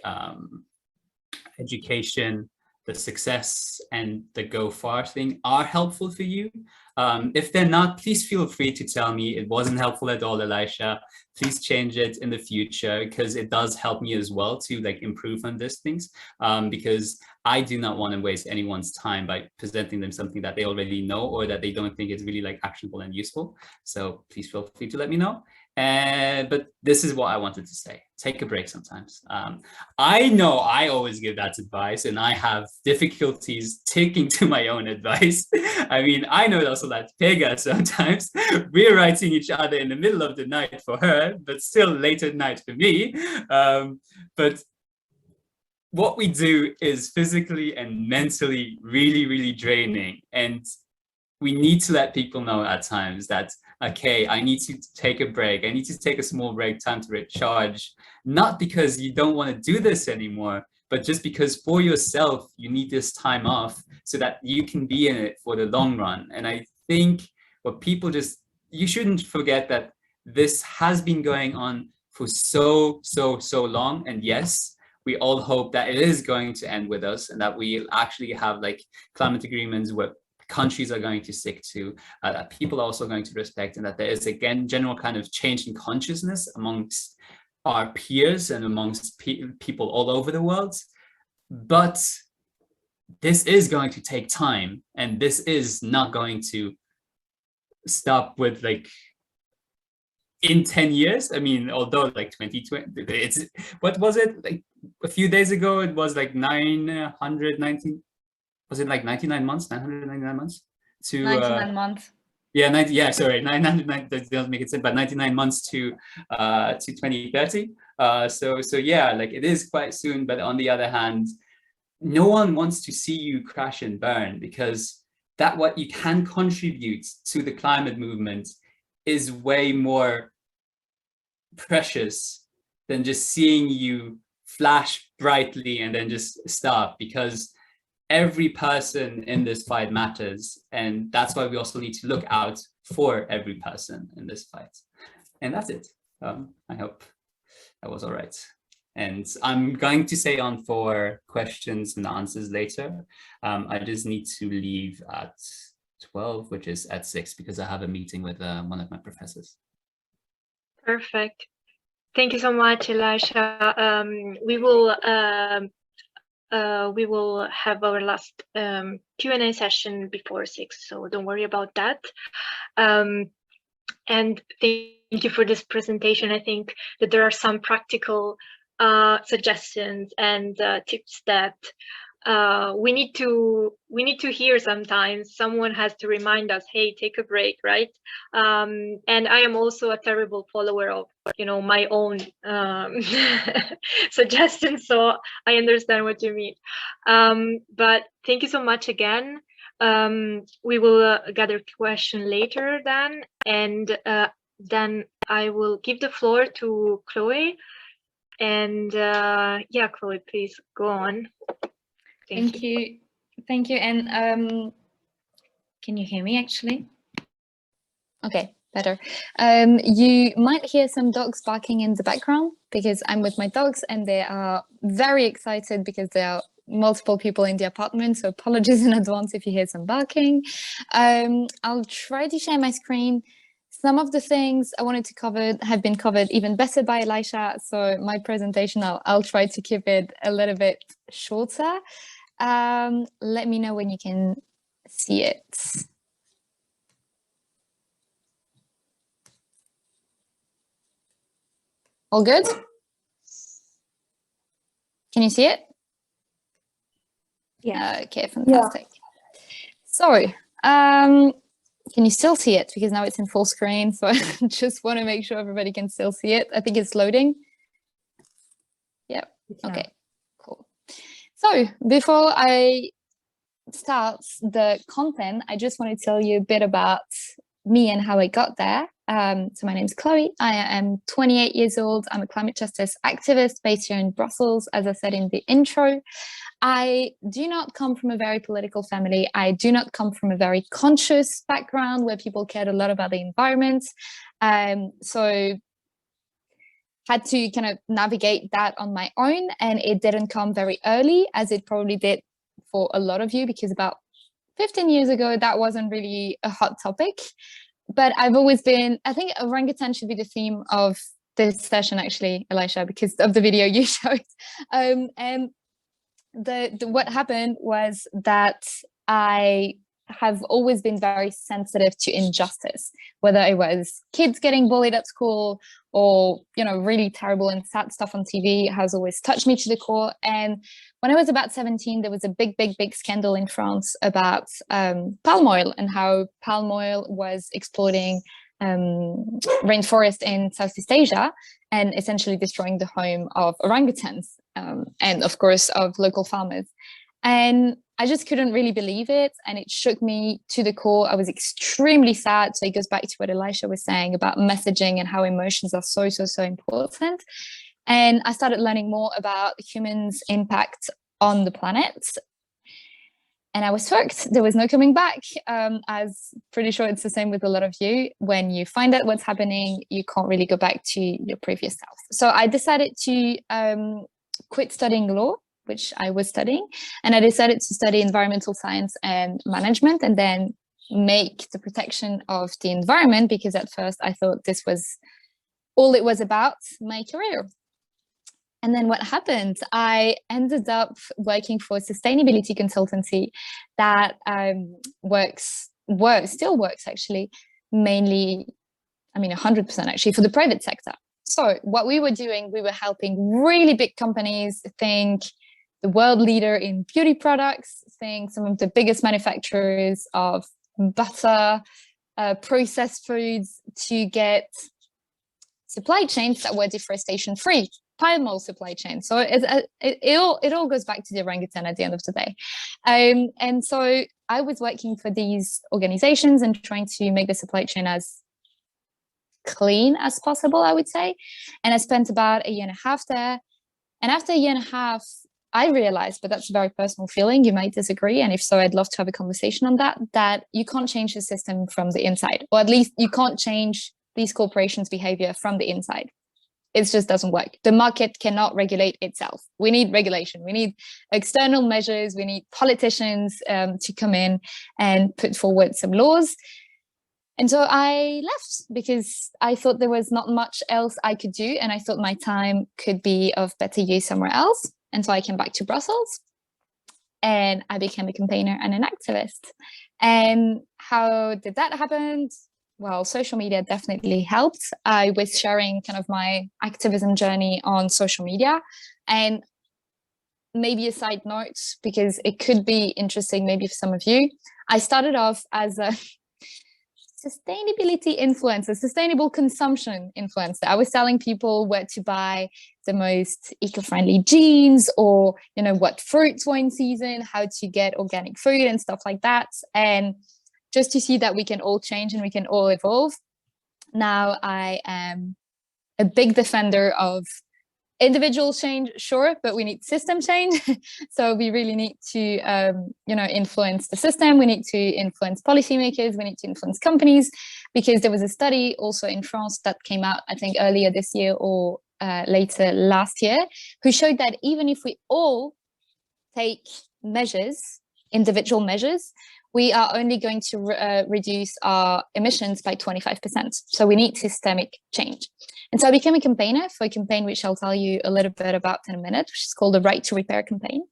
education, the success, and the go far thing are helpful for you. If they're not, please feel free to tell me it wasn't helpful at all, Elisha. Please change it in the future, because it does help me as well to like improve on these things, because I do not want to waste anyone's time by presenting them something that they already know or that they don't think is really like actionable and useful. So please feel free to let me know. But this is what I wanted to say. Take a break sometimes. I know I always give that advice, and I have difficulties taking to my own advice. I mean, I know also that Pega sometimes we're writing each other in the middle of the night for her, but still late at night for me. But what we do is physically and mentally really, really draining. And we need to let people know at times that, okay, I need to take a break. I need to take a small break, time to recharge, not because you don't want to do this anymore, but just because for yourself, you need this time off so that you can be in it for the long run. And I think what people just, you shouldn't forget that this has been going on for so long. And yes, we all hope that it is going to end with us, and that we actually have like climate agreements where countries are going to stick to, that people are also going to respect, and that there is again general kind of change in consciousness amongst our peers and amongst people all over the world. But this is going to take time, and this is not going to stop with like in 10 years. I mean, although like 2020, it's, what was it, like a few days ago, it was like 919, was it like 99 months, 999 months to 99 months. Yeah, 90, yeah, sorry, 999, that doesn't make it sense, but 99 months to 2030. So yeah, like it is quite soon, but on the other hand, no one wants to see you crash and burn, because that what you can contribute to the climate movement is way more precious than just seeing you flash brightly and then just stop, because every person in this fight matters. And that's why we also need to look out for every person in this fight. And that's it. I hope that was all right. And I'm going to stay on for questions and answers later. I just need to leave at 12, which is at 6, because I have a meeting with one of my professors. Perfect. Thank you so much, Elisha. We will have our last Q&A session before 6, so don't worry about that. And thank you for this presentation. I think that there are some practical suggestions and tips that we need to hear sometimes. Someone has to remind us, hey, take a break, right? And I am also a terrible follower of, you know, my own suggestions, so I understand what you mean. But thank you so much again. We will gather question later then, and then I will give the floor to Chloe. And yeah, Chloe, please go on. Thank you. And can you hear me actually? Okay, better. You might hear some dogs barking in the background, because I'm with my dogs and they are very excited because there are multiple people in the apartment, so apologies in advance if you hear some barking. I'll try to share my screen. Some of the things I wanted to cover have been covered even better by Elisha, so my presentation, I'll try to keep it a little bit shorter. Let me know when you can see it. All good? Can you see it? Yeah. Okay, fantastic. Yeah. So, can you still see it? Because now it's in full screen. So I just want to make sure everybody can still see it. I think it's loading. Yep. Okay, cool. So before I start the content, I just want to tell you a bit about me and how I got there. So my name is Chloe. I am 28 years old. I'm a climate justice activist based here in Brussels, as I said in the intro. I do not come from a very political family. I do not come from a very conscious background where people cared a lot about the environment. So had to kind of navigate that on my own, and it didn't come very early, as it probably did for a lot of you, because about 15 years ago, that wasn't really a hot topic. But I've always been, I think orangutan should be the theme of this session, actually, Elisha, because of the video you showed. And what happened was that I have always been very sensitive to injustice, whether it was kids getting bullied at school or, really terrible and sad stuff on TV has always touched me to the core. And when I was about 17, there was a big scandal in France about palm oil and how palm oil was exploiting rainforest in Southeast Asia and essentially destroying the home of orangutans and of course of local farmers. And I just couldn't really believe it, and it shook me to the core. I was extremely sad. So it goes back to what Elisha was saying about messaging and how emotions are so important. And I started learning more about humans' impact on the planet. And I was hooked. There was no coming back. As pretty sure it's the same with a lot of you. When you find out what's happening, you can't really go back to your previous self. So I decided to quit studying law, which I was studying, and I decided to study environmental science and management, and then make the protection of the environment, because at first I thought this was all it was about, my career. And then what happened? I ended up working for a sustainability consultancy that still works actually, mainly, 100% actually, for the private sector. So what we were doing, we were helping really big companies, think the world leader in beauty products, think some of the biggest manufacturers of butter, processed foods, to get supply chains that were deforestation free, palm oil supply chain. So it all goes back to the orangutan at the end of the day. And so I was working for these organizations and trying to make the supply chain as clean as possible, I would say. And I spent about a year and a half there. And after a year and a half, I realized, but that's a very personal feeling, you might disagree, and if so, I'd love to have a conversation on that, that you can't change the system from the inside, or at least you can't change these corporations' behavior from the inside. It just doesn't work. The market cannot regulate itself. We need regulation. We need external measures. We need politicians to come in and put forward some laws. And so I left because I thought there was not much else I could do, and I thought my time could be of better use somewhere else. And so I came back to Brussels and I became a campaigner and an activist. And how did that happen? Well, social media definitely helped. I was sharing kind of my activism journey on social media. And maybe a side note, because it could be interesting maybe for some of you, I started off as a sustainability influencer, sustainable consumption influencer. I was telling people where to buy the most eco-friendly jeans, or what fruits were in season, how to get organic food and stuff like that. And just to see that we can all change and we can all evolve. Now I am a big defender of individual change, sure, but we need system change. So we really need to, influence the system. We need to influence policymakers. We need to influence companies, because there was a study also in France that came out, I think, earlier this year or later last year, who showed that even if we all take measures, individual measures, we are only going to reduce our emissions by 25%. So we need systemic change. And so I became a campaigner for a campaign which I'll tell you a little bit about in a minute, which is called the Right to Repair campaign.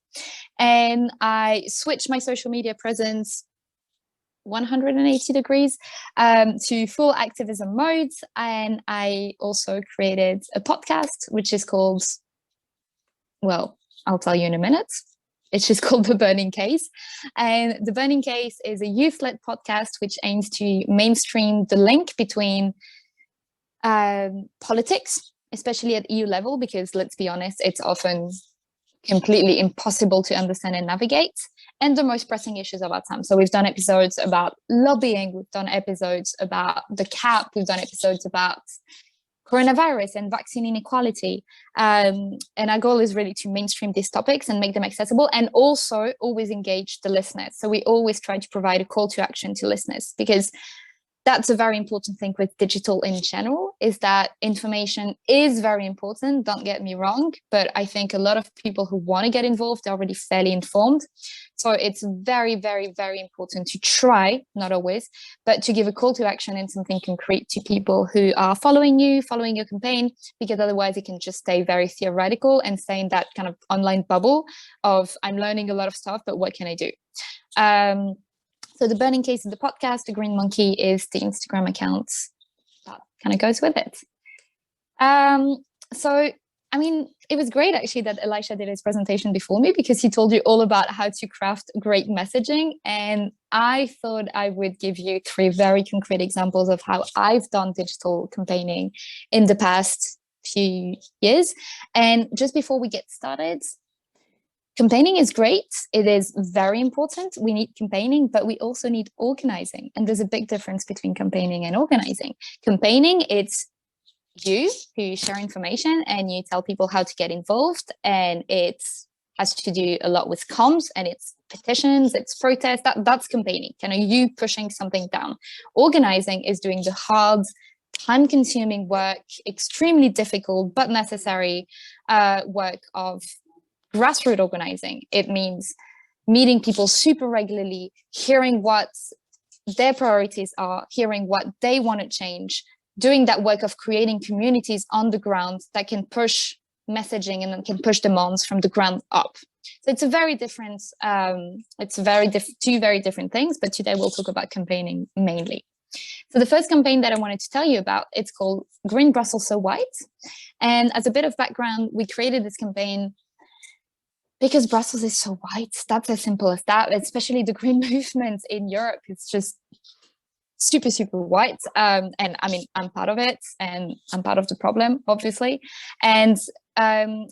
And I switched my social media presence 180 degrees to full activism mode. And I also created a podcast, which is called, well, I'll tell you in a minute. It's just called The Burning Case. And The Burning Case is a youth-led podcast which aims to mainstream the link between politics, especially at EU level, because let's be honest, it's often completely impossible to understand and navigate, and the most pressing issues of our time. So we've done episodes about lobbying, we've done episodes about the CAP, we've done episodes about coronavirus and vaccine inequality. And our goal is really to mainstream these topics and make them accessible, and also always engage the listeners. So we always try to provide a call to action to listeners, because that's a very important thing with digital in general, is that information is very important, don't get me wrong, but I think a lot of people who want to get involved are already fairly informed. So it's very, very, very important to try, not always, but to give a call to action and something concrete to people who are following you, following your campaign, because otherwise it can just stay very theoretical and stay in that kind of online bubble of, I'm learning a lot of stuff, but what can I do? So The Burning Case is the podcast, The Green Monkey is the Instagram account that kind of goes with it. So, I mean, it was great actually that Elisha did his presentation before me, because he told you all about how to craft great messaging. And I thought I would give you 3 very concrete examples of how I've done digital campaigning in the past few years. And just before we get started, campaigning is great. It is very important. We need campaigning, but we also need organizing. And there's a big difference between campaigning and organizing. Campaigning, it's you who share information and you tell people how to get involved. And it has to do a lot with comms, and it's petitions, it's protests. That's campaigning, kind of you pushing something down. Organizing is doing the hard, time-consuming work, extremely difficult but necessary work of grassroots organizing. It means meeting people super regularly, hearing what their priorities are, hearing what they want to change, doing that work of creating communities on the ground that can push messaging and then can push demands from the ground up. So it's a very different, two very different things, but today we'll talk about campaigning mainly. So the first campaign that I wanted to tell you about, it's called Green Brussels So White. And as a bit of background, we created this campaign because Brussels is so white. That's as simple as that. Especially the green movement in Europe, it's just super, super white. And I mean, I'm part of it, and I'm part of the problem, obviously. And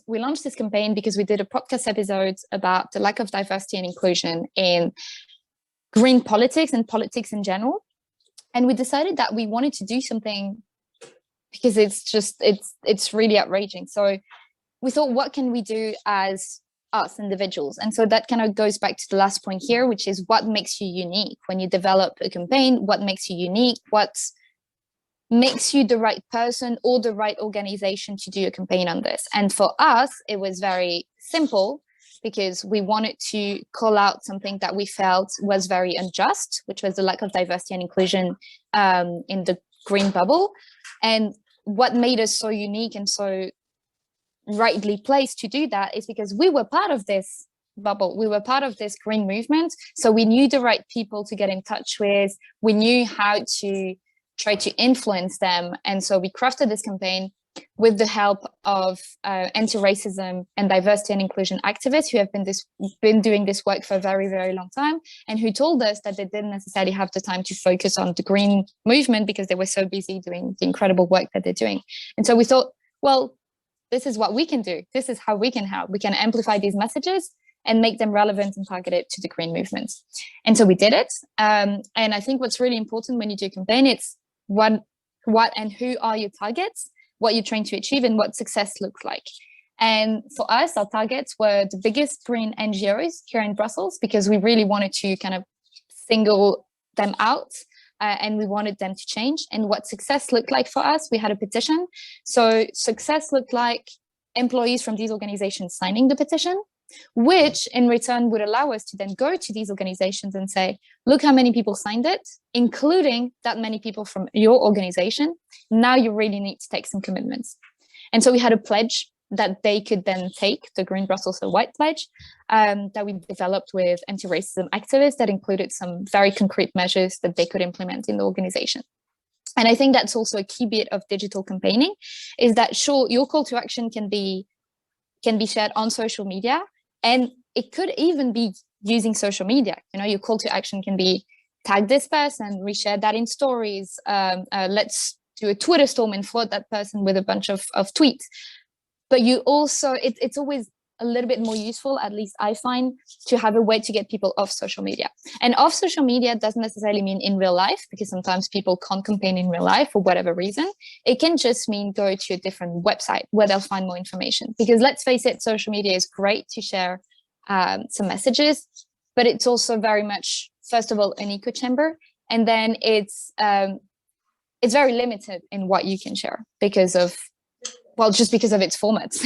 we launched this campaign because we did a podcast episode about the lack of diversity and inclusion in green politics and politics in general. And we decided that we wanted to do something because it's really outraging. So we thought, what can we do as us individuals? And so that kind of goes back to the last point here, which is what makes you unique when you develop a campaign. What makes you unique? What makes you the right person or the right organization to do a campaign on this? And for us, it was very simple, because we wanted to call out something that we felt was very unjust, which was the lack of diversity and inclusion in the green bubble. And what made us so unique and so rightly placed to do that is because we were part of this bubble. We were part of this green movement. So we knew the right people to get in touch with. We knew how to try to influence them. And so we crafted this campaign with the help of anti-racism and diversity and inclusion activists who have been doing this work for a very, very long time, and who told us that they didn't necessarily have the time to focus on the green movement because they were so busy doing the incredible work that they're doing. And so we thought, well, this is what we can do. This is how we can help. We can amplify these messages and make them relevant and targeted to the green movement. And so we did it. And I think what's really important when you do a campaign, it's what and who are your targets, what you're trying to achieve, and what success looks like. And for us, our targets were the biggest green NGOs here in Brussels, because we really wanted to kind of single them out. And we wanted them to change. And what success looked like for us, we had a petition. So success looked like employees from these organizations signing the petition, which in return would allow us to then go to these organizations and say, look how many people signed it, including that many people from your organization. Now you really need to take some commitments. And so we had a pledge that they could then take, the Green Brussels So White pledge, that we developed with anti-racism activists that included some very concrete measures that they could implement in the organization. And I think that's also a key bit of digital campaigning, is that sure, your call to action can be can be shared on social media, and it could even be using social media. You know, your call to action can be tag this person, reshare that in stories, let's do a Twitter storm and flood that person with a bunch of tweets. But you also, it's always a little bit more useful, at least I find, to have a way to get people off social media. And off social media doesn't necessarily mean in real life, because sometimes people can't campaign in real life for whatever reason. It can just mean go to a different website where they'll find more information. Because let's face it, social media is great to share some messages, but it's also very much, first of all, an echo chamber, and then it's very limited in what you can share because of, well, just because of its formats.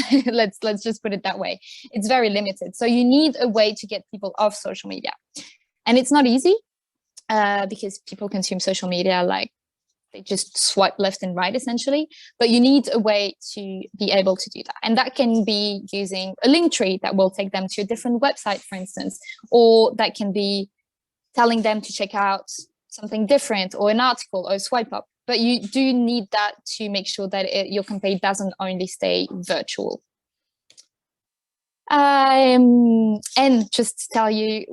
let's just put it that way. It's very limited. So you need a way to get people off social media. And it's not easy because people consume social media like they just swipe left and right, essentially. But you need a way to be able to do that. And that can be using a link tree that will take them to a different website, for instance, or that can be telling them to check out something different or an article or a swipe up. But you do need that to make sure that your campaign doesn't only stay virtual. And just to tell you,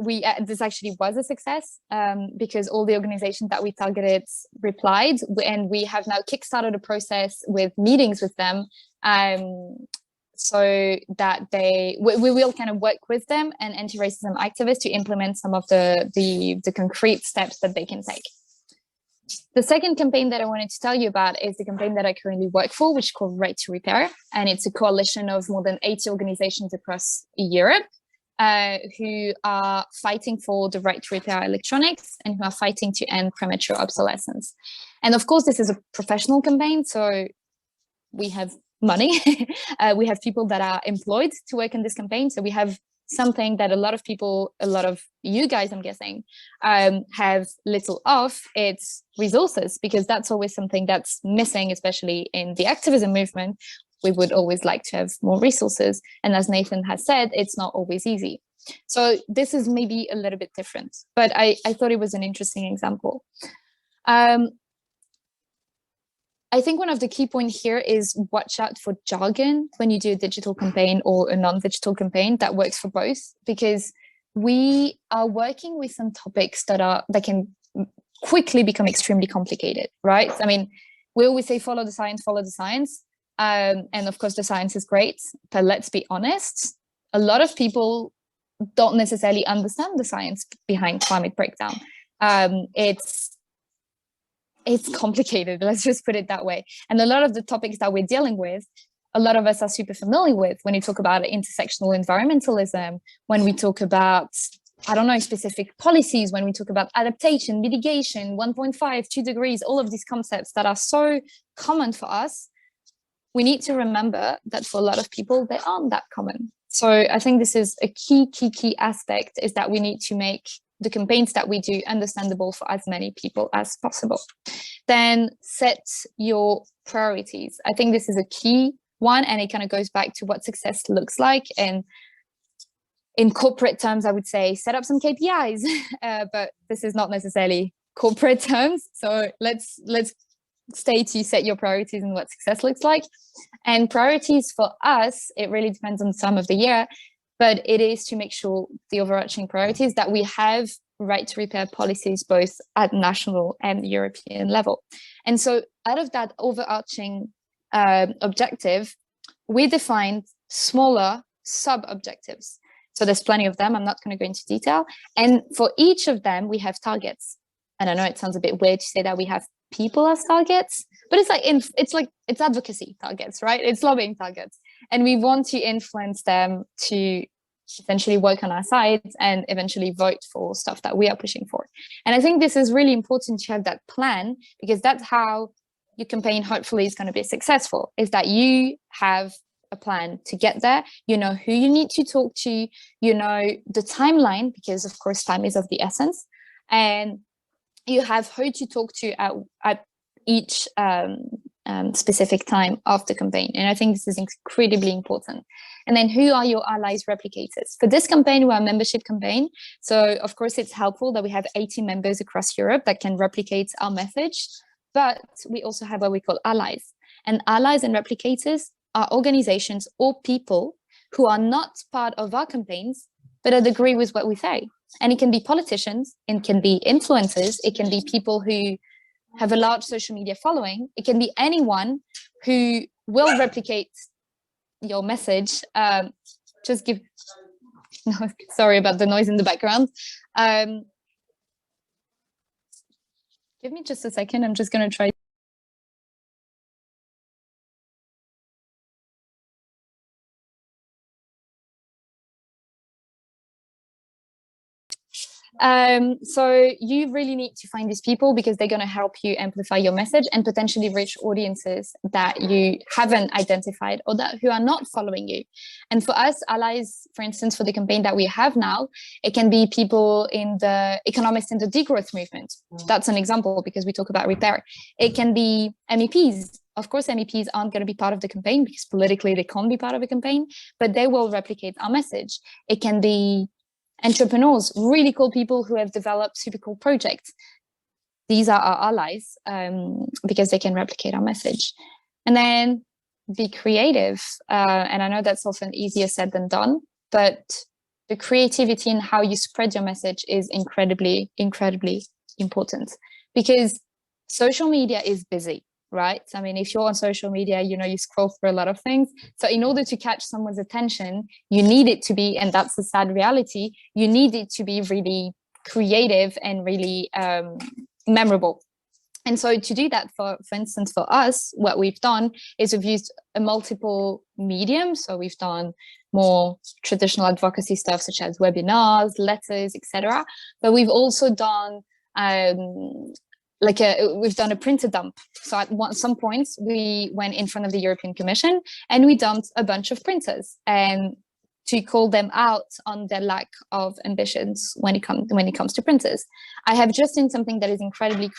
this actually was a success because all the organizations that we targeted replied, and we have now kickstarted a process with meetings with them so that we will kind of work with them and anti-racism activists to implement some of the concrete steps that they can take. The second campaign that I wanted to tell you about is the campaign that I currently work for, which is called Right to Repair. And it's a coalition of more than 80 organizations across Europe who are fighting for the right to repair electronics and who are fighting to end premature obsolescence. And of course, this is a professional campaign, so we have money. We have people that are employed to work in this campaign. So we have something that a lot of people, a lot of you guys, I'm guessing, have little of. It's resources, because that's always something that's missing, especially in the activism movement. We would always like to have more resources. And as Nathan has said, it's not always easy. So this is maybe a little bit different, but I thought it was an interesting example. I think one of the key points here is watch out for jargon when you do a digital campaign or a non-digital campaign. That works for both, because we are working with some topics that can quickly become extremely complicated, right? I mean, we always say follow the science, follow the science. And of course, the science is great, but let's be honest, a lot of people don't necessarily understand the science behind climate breakdown. It's complicated, let's just put it that way. And a lot of the topics that we're dealing with, a lot of us are super familiar with when you talk about intersectional environmentalism, when we talk about, I don't know, specific policies, when we talk about adaptation, mitigation, 1.5, 2 degrees, all of these concepts that are so common for us. We need to remember that for a lot of people, they aren't that common. So I think this is a key aspect, is that we need to make the campaigns that we do understandable for as many people as possible. Then set your priorities. I think this is a key one, and it kind of goes back to what success looks like. And in corporate terms, I would say set up some KPIs, but this is not necessarily corporate terms. So let's stay to set your priorities and what success looks like. And priorities for us, it really depends on the time of the year, but it is to make sure the overarching priorities that we have right to repair policies both at national and European level. And so out of that overarching objective, we defined smaller sub-objectives. So there's plenty of them. I'm not going to go into detail. And for each of them, we have targets. And I know it sounds a bit weird to say that we have people as targets, but it's advocacy targets, right? It's lobbying targets. And we want to influence them to essentially work on our sides and eventually vote for stuff that we are pushing for. And I think this is really important to have that plan, because that's how your campaign hopefully is going to be successful, is that you have a plan to get there. You know who you need to talk to, you know the timeline, because of course time is of the essence, and you have who to talk to at each specific time of the campaign. And I think this is incredibly important. And then who are your allies replicators? For this campaign, we're a membership campaign. So of course, it's helpful that we have 80 members across Europe that can replicate our message, but we also have what we call allies. And allies and replicators are organizations or people who are not part of our campaigns, but that agree with what we say. And it can be politicians, it can be influencers, it can be people who have a large social media following, it can be anyone who will replicate your message. Just give, no, sorry about the noise in the background. Give me just a second, I'm just gonna try. So you really need to find these people because they're going to help you amplify your message and potentially reach audiences that you haven't identified or that who are not following you. And for us, allies, for instance, for the campaign that we have now, it can be people in the economists in the degrowth movement. That's an example because we talk about repair. It can be MEPs. Of course, MEPs aren't going to be part of the campaign because politically they can't be part of a campaign, but they will replicate our message. It can be entrepreneurs, really cool people who have developed super cool projects. These are our allies because they can replicate our message. And then be creative. And I know that's often easier said than done, but the creativity in how you spread your message is incredibly, incredibly important because social media is busy. Right? I mean, if you're on social media, you know, you scroll through a lot of things. So in order to catch someone's attention, you need it to be, and that's the sad reality, you need it to be really creative and really memorable. And so to do that, for instance, for us, what we've done is we've used a multiple medium. So we've done more traditional advocacy stuff, such as webinars, letters, etc. But we've also done we've done a printer dump. So at some points we went in front of the European Commission and we dumped a bunch of printers and to call them out on their lack of ambitions when it comes to printers. I have just seen something that is incredibly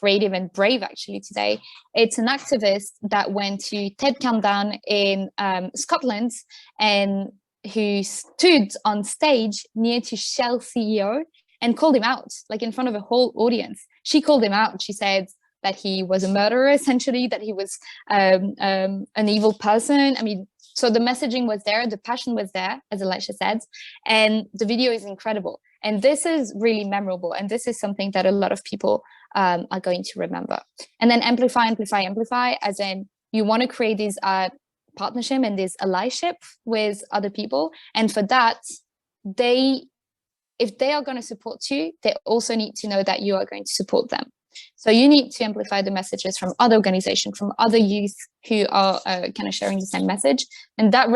creative and brave actually today. It's an activist that went to TED Countdown in Scotland and who stood on stage near to Shell CEO and called him out, like in front of a whole audience. She called him out. She said that he was a murderer, essentially, that he was an evil person. I mean, so the messaging was there, the passion was there, as Elisha said, and the video is incredible. And this is really memorable. And this is something that a lot of people are going to remember. And then amplify, as in you want to create this partnership and this allyship with other people. And for that, if they are going to support you, they also need to know that you are going to support them. So you need to amplify the messages from other organizations, from other youth who are kind of sharing the same message. And that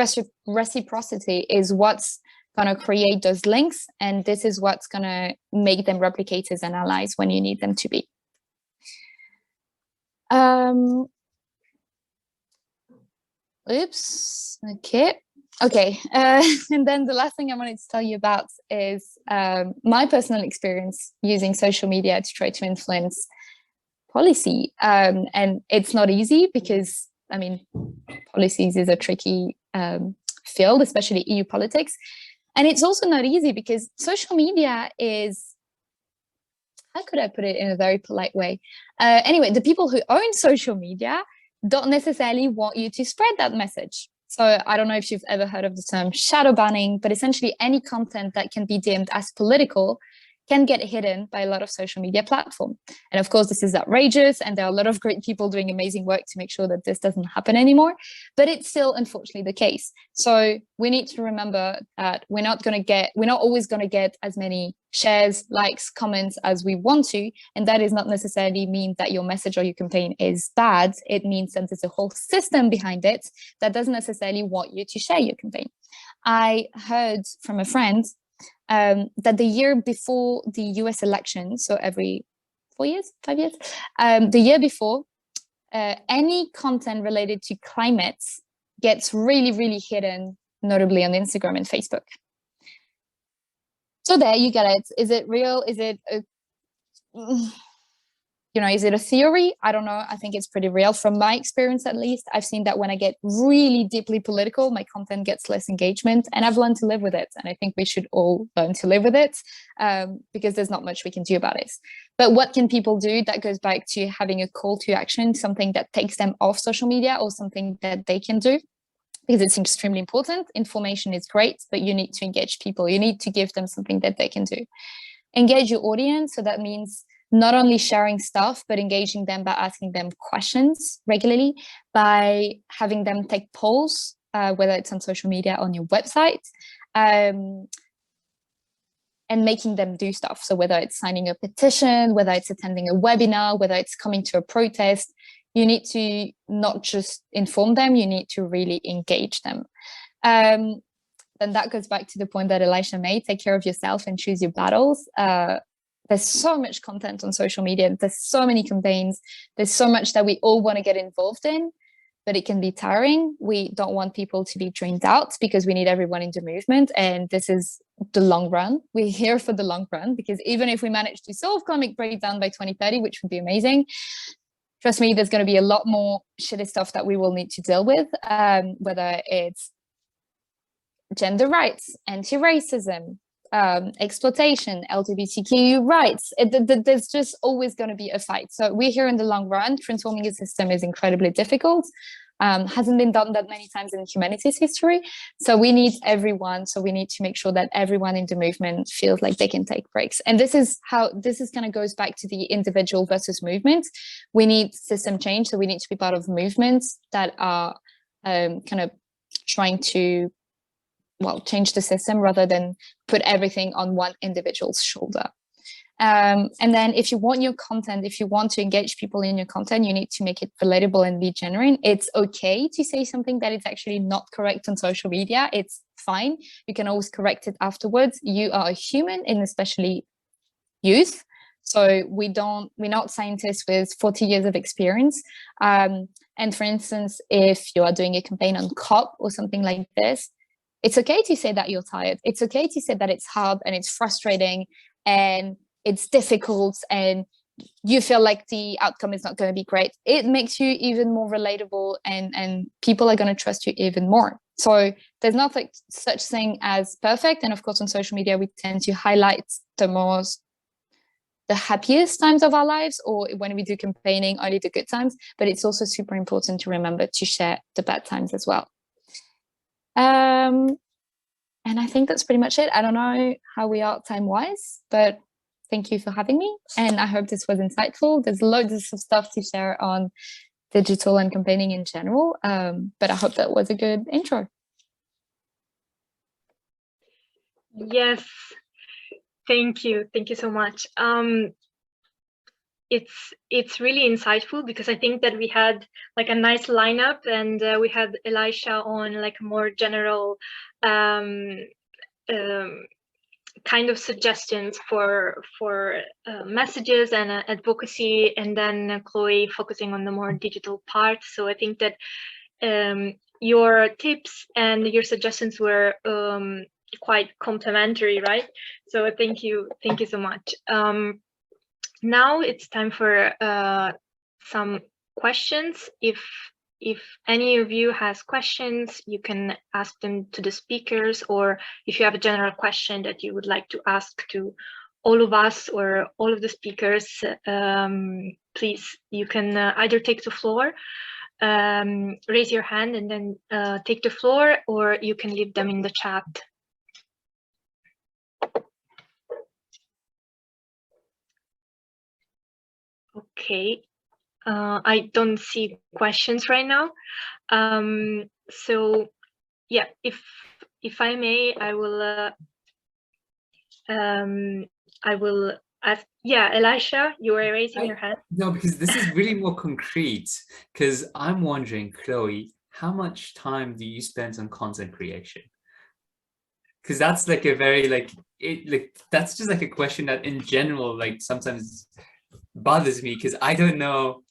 reciprocity is what's going to create those links. And this is what's going to make them replicators and allies when you need them to be. Oops, okay. And then the last thing I wanted to tell you about is my personal experience using social media to try to influence policy. And it's not easy because, I mean, policies is a tricky field, especially EU politics. And it's also not easy because social media is, how could I put it in a very polite way? Anyway, the people who own social media don't necessarily want you to spread that message. So I don't know if you've ever heard of the term shadow banning, but essentially any content that can be deemed as political can get hidden by a lot of social media platforms. And of course, this is outrageous, and there are a lot of great people doing amazing work to make sure that this doesn't happen anymore, but it's still unfortunately the case. So we need to remember that we're not always going to get as many shares, likes, comments as we want to, and that does not necessarily mean that your message or your campaign is bad. It means that there's a whole system behind it that doesn't necessarily want you to share your campaign. I heard from a friend that the year before the US election, so every 5 years, the year before, any content related to climate gets really, really hidden, notably on Instagram and Facebook. So there you get it. Is it real? Is it is it a theory? I don't know. I think it's pretty real. From my experience, at least, I've seen that when I get really deeply political, my content gets less engagement, and I've learned to live with it. And I think we should all learn to live with it because there's not much we can do about it. But what can people do? That goes back to having a call to action, something that takes them off social media or something that they can do. because it's extremely important. Information is great, but you need to engage people. You need to give them something that they can do. Engage your audience. So that means not only sharing stuff, but engaging them by asking them questions regularly, by having them take polls, whether it's on social media, on your website, and making them do stuff. So whether it's signing a petition, whether it's attending a webinar, whether it's coming to a protest, you need to not just inform them, you need to really engage them. Then that goes back to the point that Elisha made, take care of yourself and choose your battles. There's so much content on social media. There's so many campaigns. There's so much that we all want to get involved in, but it can be tiring. We don't want people to be drained out because we need everyone in the movement. And this is the long run. We're here for the long run, because even if we manage to solve climate breakdown by 2030, which would be amazing, trust me, there's going to be a lot more shitty stuff that we will need to deal with, whether it's gender rights, anti-racism, exploitation, LGBTQ rights. There's just always going to be a fight. So we're here in the long run. Transforming a system is incredibly difficult. Hasn't been done that many times in humanity's history. So we need everyone. So we need to make sure that everyone in the movement feels like they can take breaks. And this is kind of goes back to the individual versus movement. We need system change. So we need to be part of movements that are kind of trying to, well, change the system rather than put everything on one individual's shoulder. And then if you want your content, if you want to engage people in your content, you need to make it relatable and be genuine. It's okay to say something that is actually not correct on social media. It's fine. You can always correct it afterwards. You are a human, and especially youth. So we're not scientists with 40 years of experience. And for instance, if you are doing a campaign on COP or something like this, it's okay to say that you're tired. It's okay to say that it's hard and it's frustrating and it's difficult and you feel like the outcome is not going to be great. It makes you even more relatable, and people are going to trust you even more. So there's not like such thing as perfect. And of course, on social media, we tend to highlight the happiest times of our lives, or when we do campaigning, only the good times. But it's also super important to remember to share the bad times as well. And I think that's pretty much it. I don't know how we are time-wise, but thank you for having me. And I hope this was insightful. There's loads of stuff to share on digital and campaigning in general, but I hope that was a good intro. Yes, thank you. Thank you so much. It's really insightful, because I think that we had like a nice lineup, and we had Elisha on like a more general kind of suggestions for messages and advocacy, and then Chloe focusing on the more digital part. So I think that your tips and your suggestions were quite complementary, right? So thank you so much. Now it's time for some questions. If any of you has questions, you can ask them to the speakers, or if you have a general question that you would like to ask to all of us or all of the speakers, please, you can either take the floor, raise your hand and then take the floor, or you can leave them in the chat. Okay, I don't see questions right now. So yeah, if I may, I will ask. Yeah, Elisha, you were raising your hand. No, because this is really more concrete. Because I'm wondering, Chloe, how much time do you spend on content creation? Because that's like a very that's just like a question that in general like sometimes bothers me, because I don't know.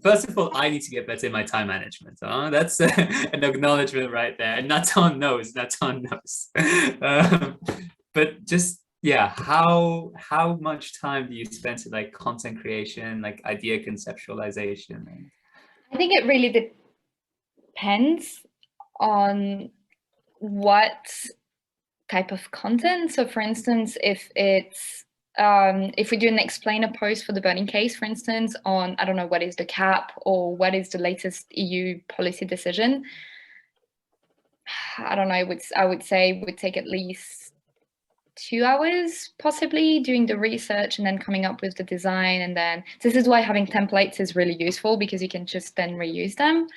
First of all, I need to get better in my time management. That's an acknowledgement right there, and Nathan knows. But just yeah, how much time do you spend to like content creation, like idea conceptualization? I think it really depends on what type of content. So for instance, if we do an explainer post for the burning case, for instance, on, I don't know, what is the cap or what is the latest EU policy decision, I don't know, I would say would take at least 2 hours possibly doing the research and then coming up with the design. And then this is why having templates is really useful, because you can just then reuse them.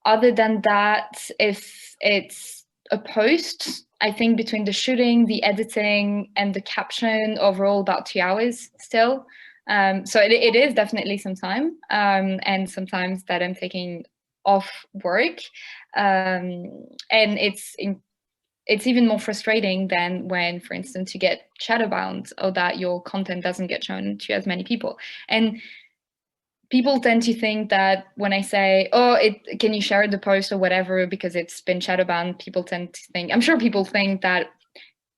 Other than that, if it's a post, I think between the shooting, the editing, and the caption, overall about 2 hours still. So it is definitely some time, and sometimes that I'm taking off work, and it's even more frustrating than when, for instance, you get shadow banned or that your content doesn't get shown to as many people. And people tend to think that when I say, oh, can you share the post or whatever because it's been shadow banned, people tend to think, I'm sure people think that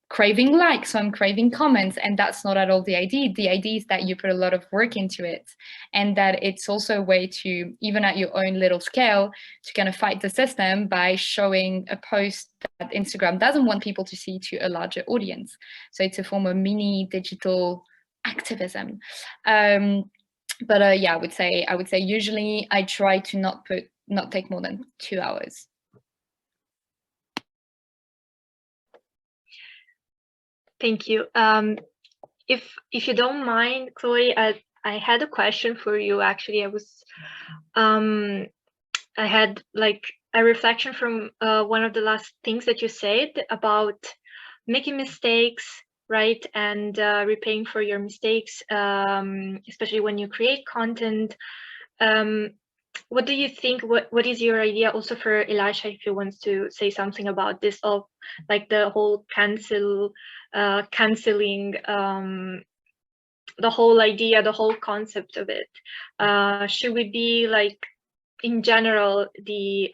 craving likes, so I'm craving comments, and that's not at all the idea. The idea is that you put a lot of work into it, and that it's also a way to, even at your own little scale, to kind of fight the system by showing a post that Instagram doesn't want people to see to a larger audience. So it's a form of mini digital activism. But yeah, I would say usually I try to not take more than 2 hours. Thank you. If you don't mind, Chloe, I had a question for you. Actually, I had like a reflection from one of the last things that you said about making mistakes, right? And repaying for your mistakes, especially when you create content. What do you think? What is your idea also for Elisha, if you want to say something about this, of like the whole canceling, the whole idea, the whole concept of it? Should we be like, in general, the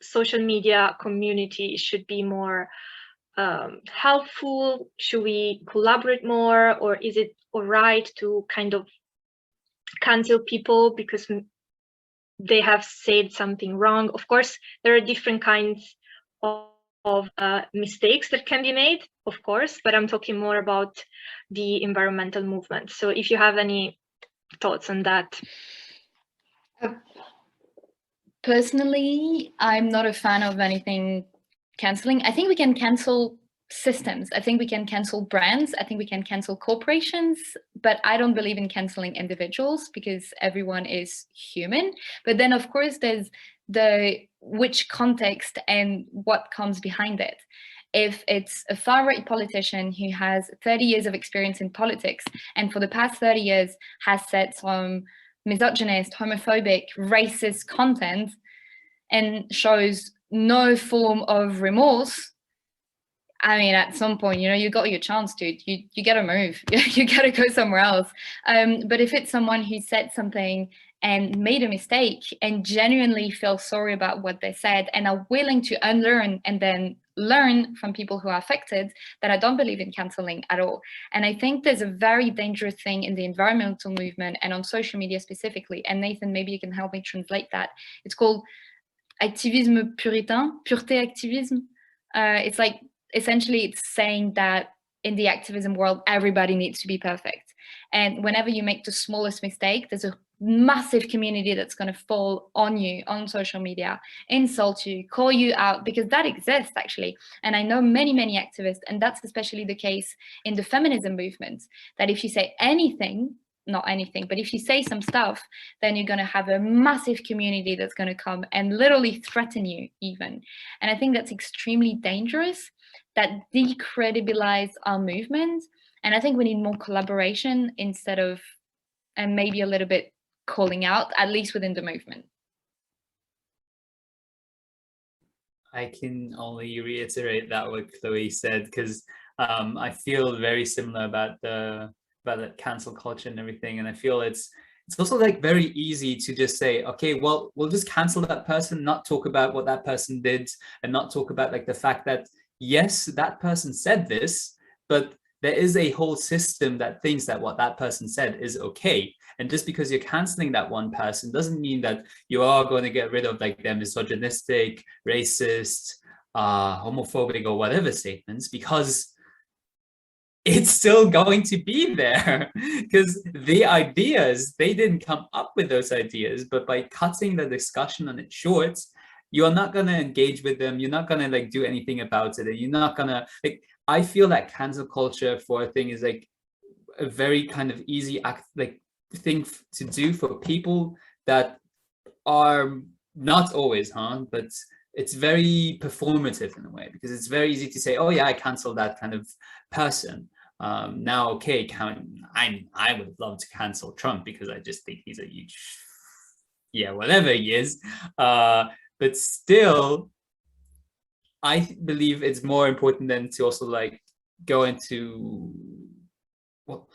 social media community should be more helpful? Should we collaborate more, or is it all right to kind of cancel people because they have said something wrong? Of course, there are different kinds of mistakes that can be made, of course, but I'm talking more about the environmental movement. So if you have any thoughts on that. Personally, I'm not a fan of anything canceling. I think we can cancel systems. I think we can cancel brands. I think we can cancel corporations, but I don't believe in canceling individuals because everyone is human. But then, of course, there's which context and what comes behind it. If it's a far-right politician who has 30 years of experience in politics and for the past 30 years has said some misogynist, homophobic, racist content and shows no form of remorse, I mean, at some point, you got your chance, dude. You gotta move. You gotta go somewhere else. But if it's someone who said something and made a mistake and genuinely feel sorry about what they said and are willing to unlearn and then learn from people who are affected, then I don't believe in canceling at all. And I think there's a very dangerous thing in the environmental movement and on social media specifically. And Nathan, maybe you can help me translate that. It's called activisme puritain, pureté activisme. It's like, essentially it's saying that in the activism world, everybody needs to be perfect. And whenever you make the smallest mistake, there's a massive community that's going to fall on you on social media, insult you, call you out, because that exists actually. And I know many, many activists, and that's especially the case in the feminism movement, that if you say anything, not anything, but if you say some stuff, then you're going to have a massive community that's going to come and literally threaten you even. And I think that's extremely dangerous. That decredibilize our movement. And I think we need more collaboration instead of, and maybe a little bit calling out, at least within the movement. I can only reiterate that what Chloe said, because I feel very similar about the cancel culture and everything. And I feel it's also like very easy to just say, okay, well, we'll just cancel that person, not talk about what that person did, and not talk about like the fact that, yes, that person said this, but there is a whole system that thinks that what that person said is okay. And just because you're canceling that one person doesn't mean that you are going to get rid of like their misogynistic, racist, homophobic, or whatever statements, because it's still going to be there. Because the ideas, they didn't come up with those ideas, but by cutting the discussion on it short you're not going to engage with them. You're not going to like do anything about it. And you're not going to like, I feel that cancel culture for a thing is like a very kind of easy thing to do for people that are not always, but it's very performative in a way, because it's very easy to say, oh yeah, I canceled that kind of person. Now, okay, I would love to cancel Trump because I just think he's a huge, yeah, whatever he is. But still, I believe it's more important than to also like go into, well,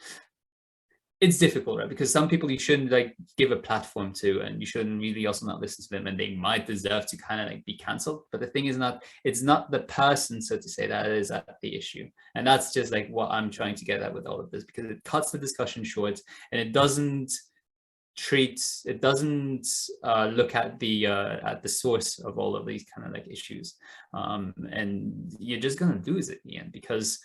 it's difficult, right? Because some people you shouldn't like give a platform to, and you shouldn't really also not listen to them, and they might deserve to kind of like be cancelled. But the thing is it's not the person, so to say, that is at the issue. And that's just like what I'm trying to get at with all of this, because it cuts the discussion short, and it doesn't look at the source of all of these kind of like issues. And you're just gonna lose it in the end, because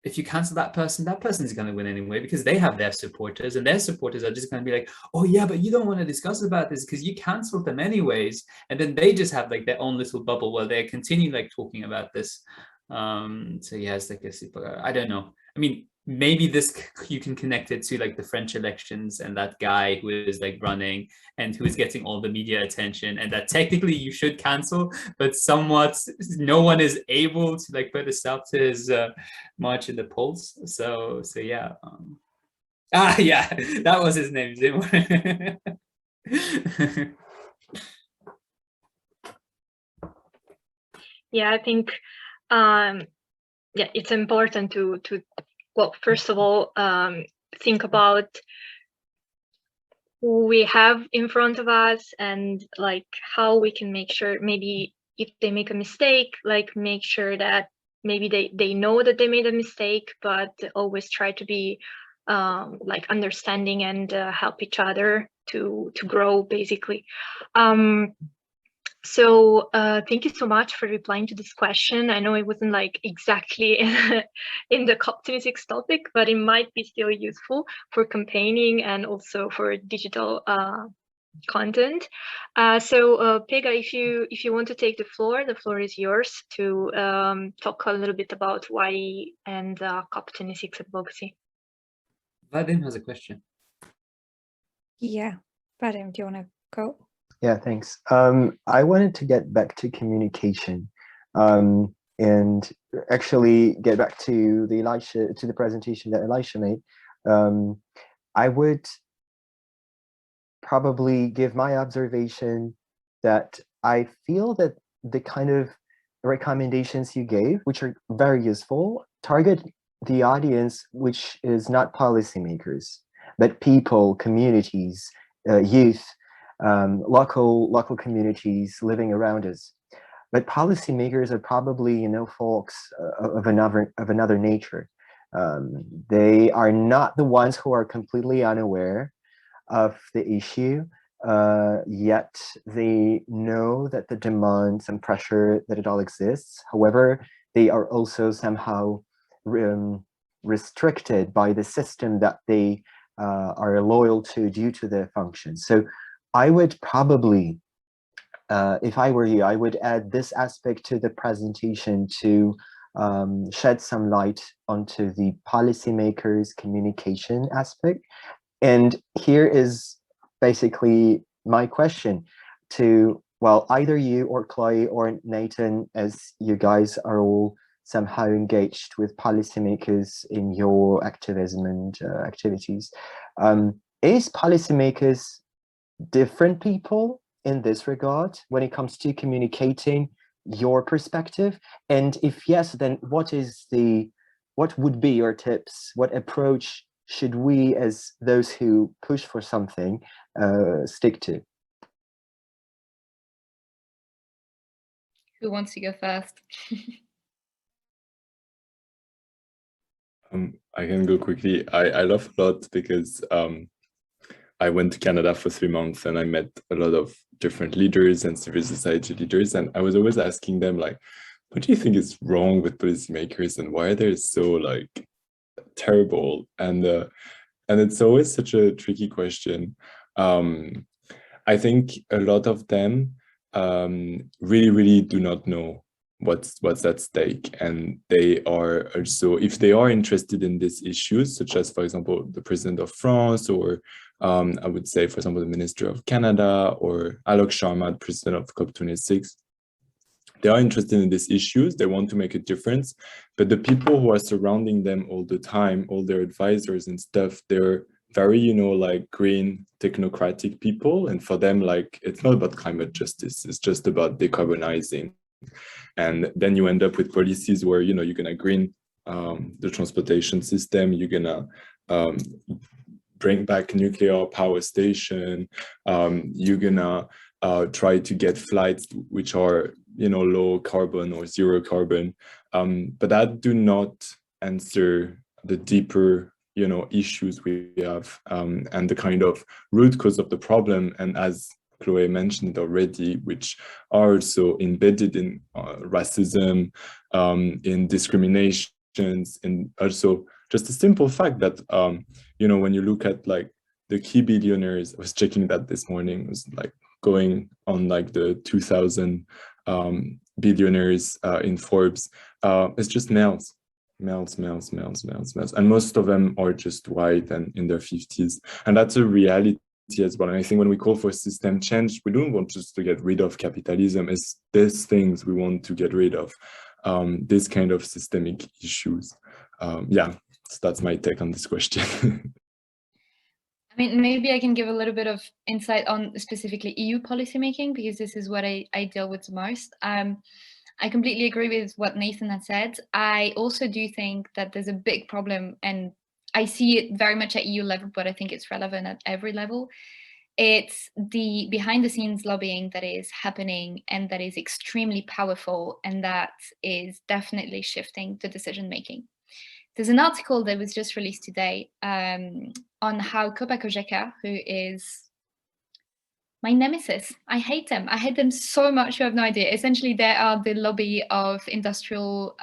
if you cancel that person's going to win anyway, because they have their supporters, and their supporters are just going to be like, oh yeah, but you don't want to discuss about this because you canceled them anyways. And then they just have like their own little bubble where they continue like talking about this. So yeah, it's like a super, I don't know. I mean, maybe this, you can connect it to like the French elections and that guy who is like running and who is getting all the media attention, and that technically you should cancel, but somewhat no one is able to like put a stop to his march in the polls. So yeah. Yeah, that was his name. Yeah, I think yeah, it's important to well, first of all, think about who we have in front of us, and like how we can make sure, maybe if they make a mistake, like make sure that maybe they know that they made a mistake, but always try to be like understanding and help each other to grow, basically. So thank you so much for replying to this question. I know it wasn't like exactly in the COP26 topic, but it might be still useful for campaigning and also for digital content. So Pega, if you want to take the floor is yours to talk a little bit about YE and COP26 advocacy. Vadim has a question. Yeah, Vadim, do you want to go? Yeah, thanks. I wanted to get back to communication, and actually get back to the presentation that Elisha made. I would probably give my observation that I feel that the kind of recommendations you gave, which are very useful, target the audience which is not policymakers, but people, communities, youth, local communities living around us. But policymakers are probably, folks of another nature. They are not the ones who are completely unaware of the issue, yet they know that the demands and pressure that it all exists. However, they are also somehow restricted by the system that they are loyal to due to their functions. So I would probably, if I were you, I would add this aspect to the presentation to shed some light onto the policymakers' communication aspect. And here is basically my question to, well, either you or Chloe or Nathan, as you guys are all somehow engaged with policymakers in your activism and activities. Is policymakers different people in this regard when it comes to communicating your perspective? And if yes, then what would be your tips? What approach should we, as those who push for something, stick to? Who wants to go first? I can go quickly. I laugh a lot because I went to Canada for 3 months and I met a lot of different leaders and civil society leaders, and I was always asking them, like, what do you think is wrong with policymakers and why are they so like terrible? And it's always such a tricky question. I think a lot of them really do not know what's at stake, and they are also, if they are interested in these issues, such as, for example, the President of France, or I would say, for example, the Minister of Canada, or Alok Sharma, the President of COP26, they are interested in these issues, they want to make a difference, but the people who are surrounding them all the time, all their advisors and stuff, they're very, you know, like green technocratic people, and for them, like, it's not about climate justice, it's just about decarbonizing. And then you end up with policies where, you know, you're gonna green the transportation system, you're gonna bring back nuclear power station, you're gonna try to get flights which are, you know, low carbon or zero carbon, but that do not answer the deeper, you know, issues we have, and the kind of root cause of the problem. And as Chloe mentioned already, which are also embedded in racism, in discriminations, and also just the simple fact that, you know, when you look at like the key billionaires, I was checking that this morning, it was like going on like the 2000 billionaires in Forbes, it's just males. And most of them are just white and in their 50s. And that's a reality as well. And I think when we call for system change, we don't want just to get rid of capitalism. It's these things we want to get rid of, this kind of systemic issues. Yeah, so that's my take on this question. I mean, maybe I can give a little bit of insight on specifically EU policymaking, because this is what I deal with the most. I completely agree with what Nathan has said. I also do think that there's a big problem, and I see it very much at EU level, but I think it's relevant at every level. It's the behind the scenes lobbying that is happening and that is extremely powerful, and that is definitely shifting the decision making. There's an article that was just released today on how Copa Cogeca, who is my nemesis, I hate them so much, you have no idea. Essentially, they are the lobby of industrial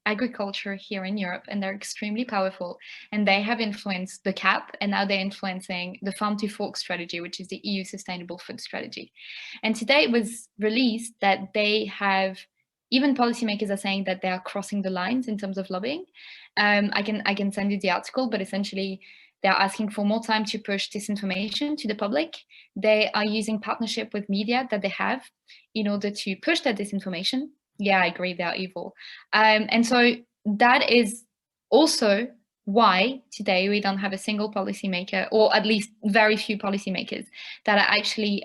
agriculture here in Europe, and they're extremely powerful, and they have influenced the CAP, and now they're influencing the Farm to Fork strategy, which is the EU Sustainable Food Strategy. And today it was released that they have, even policymakers are saying that they are crossing the lines in terms of lobbying. I can send you the article, but essentially they're asking for more time to push disinformation to the public. They are using partnership with media that they have in order to push that disinformation. Yeah, I agree, they are evil. And so that is also why today we don't have a single policymaker, or at least very few policymakers that are actually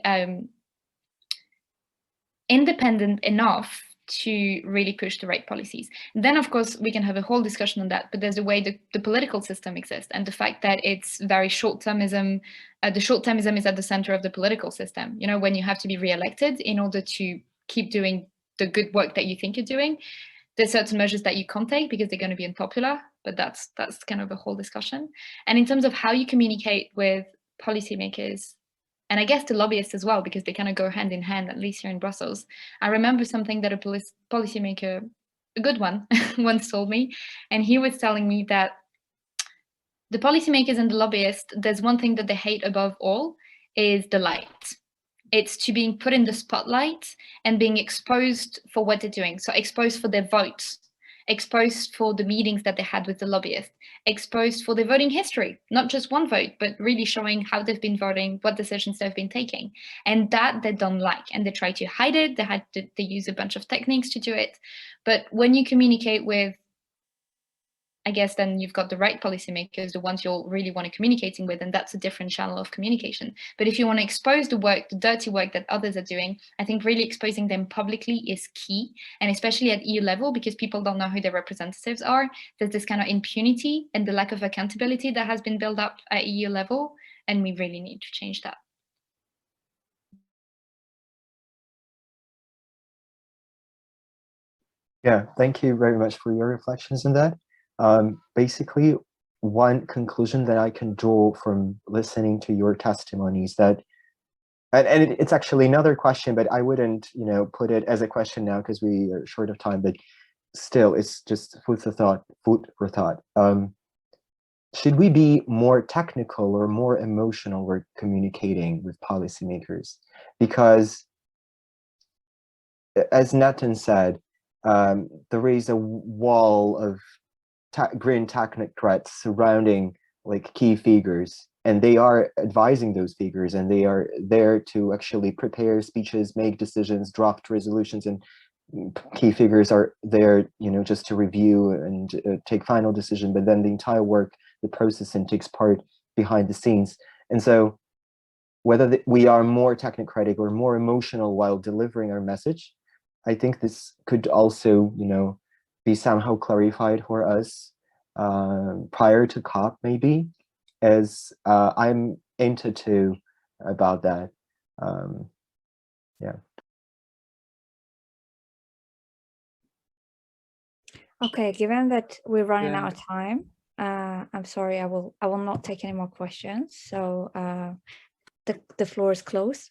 independent enough to really push the right policies. And then, of course, we can have a whole discussion on that, but there's the way the political system exists, and the fact that it's very short-termism. The short-termism is at the center of the political system. You know, when you have to be re-elected in order to keep doing the good work that you think you're doing, there's certain measures that you can't take because they're going to be unpopular, but that's kind of a whole discussion. And in terms of how you communicate with policymakers, and I guess the lobbyists as well, because they kind of go hand in hand, at least here in Brussels. I remember something that a policymaker, a good one, once told me, and he was telling me that the policymakers and the lobbyists, there's one thing that they hate above all, is the light. It's to being put in the spotlight and being exposed for what they're doing. So exposed for their votes, exposed for the meetings that they had with the lobbyists, exposed for their voting history, not just one vote, but really showing how they've been voting, what decisions they've been taking. And that they don't like, and they try to hide it. They use a bunch of techniques to do it. But when you communicate with, I guess then you've got the right policymakers, the ones you're really want to communicating with, and that's a different channel of communication. But if you want to expose the work, the dirty work that others are doing, I think really exposing them publicly is key, and especially at EU level, because people don't know who their representatives are. There's this kind of impunity and the lack of accountability that has been built up at EU level, and we really need to change that. Yeah, thank you very much for your reflections on that. Basically, one conclusion that I can draw from listening to your testimonies that, and it's actually another question, but I wouldn't, you know, put it as a question now because we are short of time, but still, it's just food for thought. Should we be more technical or more emotional when communicating with policymakers? Because as Nathan said, there is a wall of green technocrats surrounding like key figures, and they are advising those figures, and they are there to actually prepare speeches, make decisions, draft resolutions, and key figures are there, you know, just to review and take final decision. But then the entire work, the processing takes part behind the scenes. And so whether we are more technocratic or more emotional while delivering our message, I think this could also, you know, be somehow clarified for us prior to COP, maybe, as I'm into about that. Yeah. Okay, given that we're running out of time, I'm sorry, I will not take any more questions. So the floor is closed,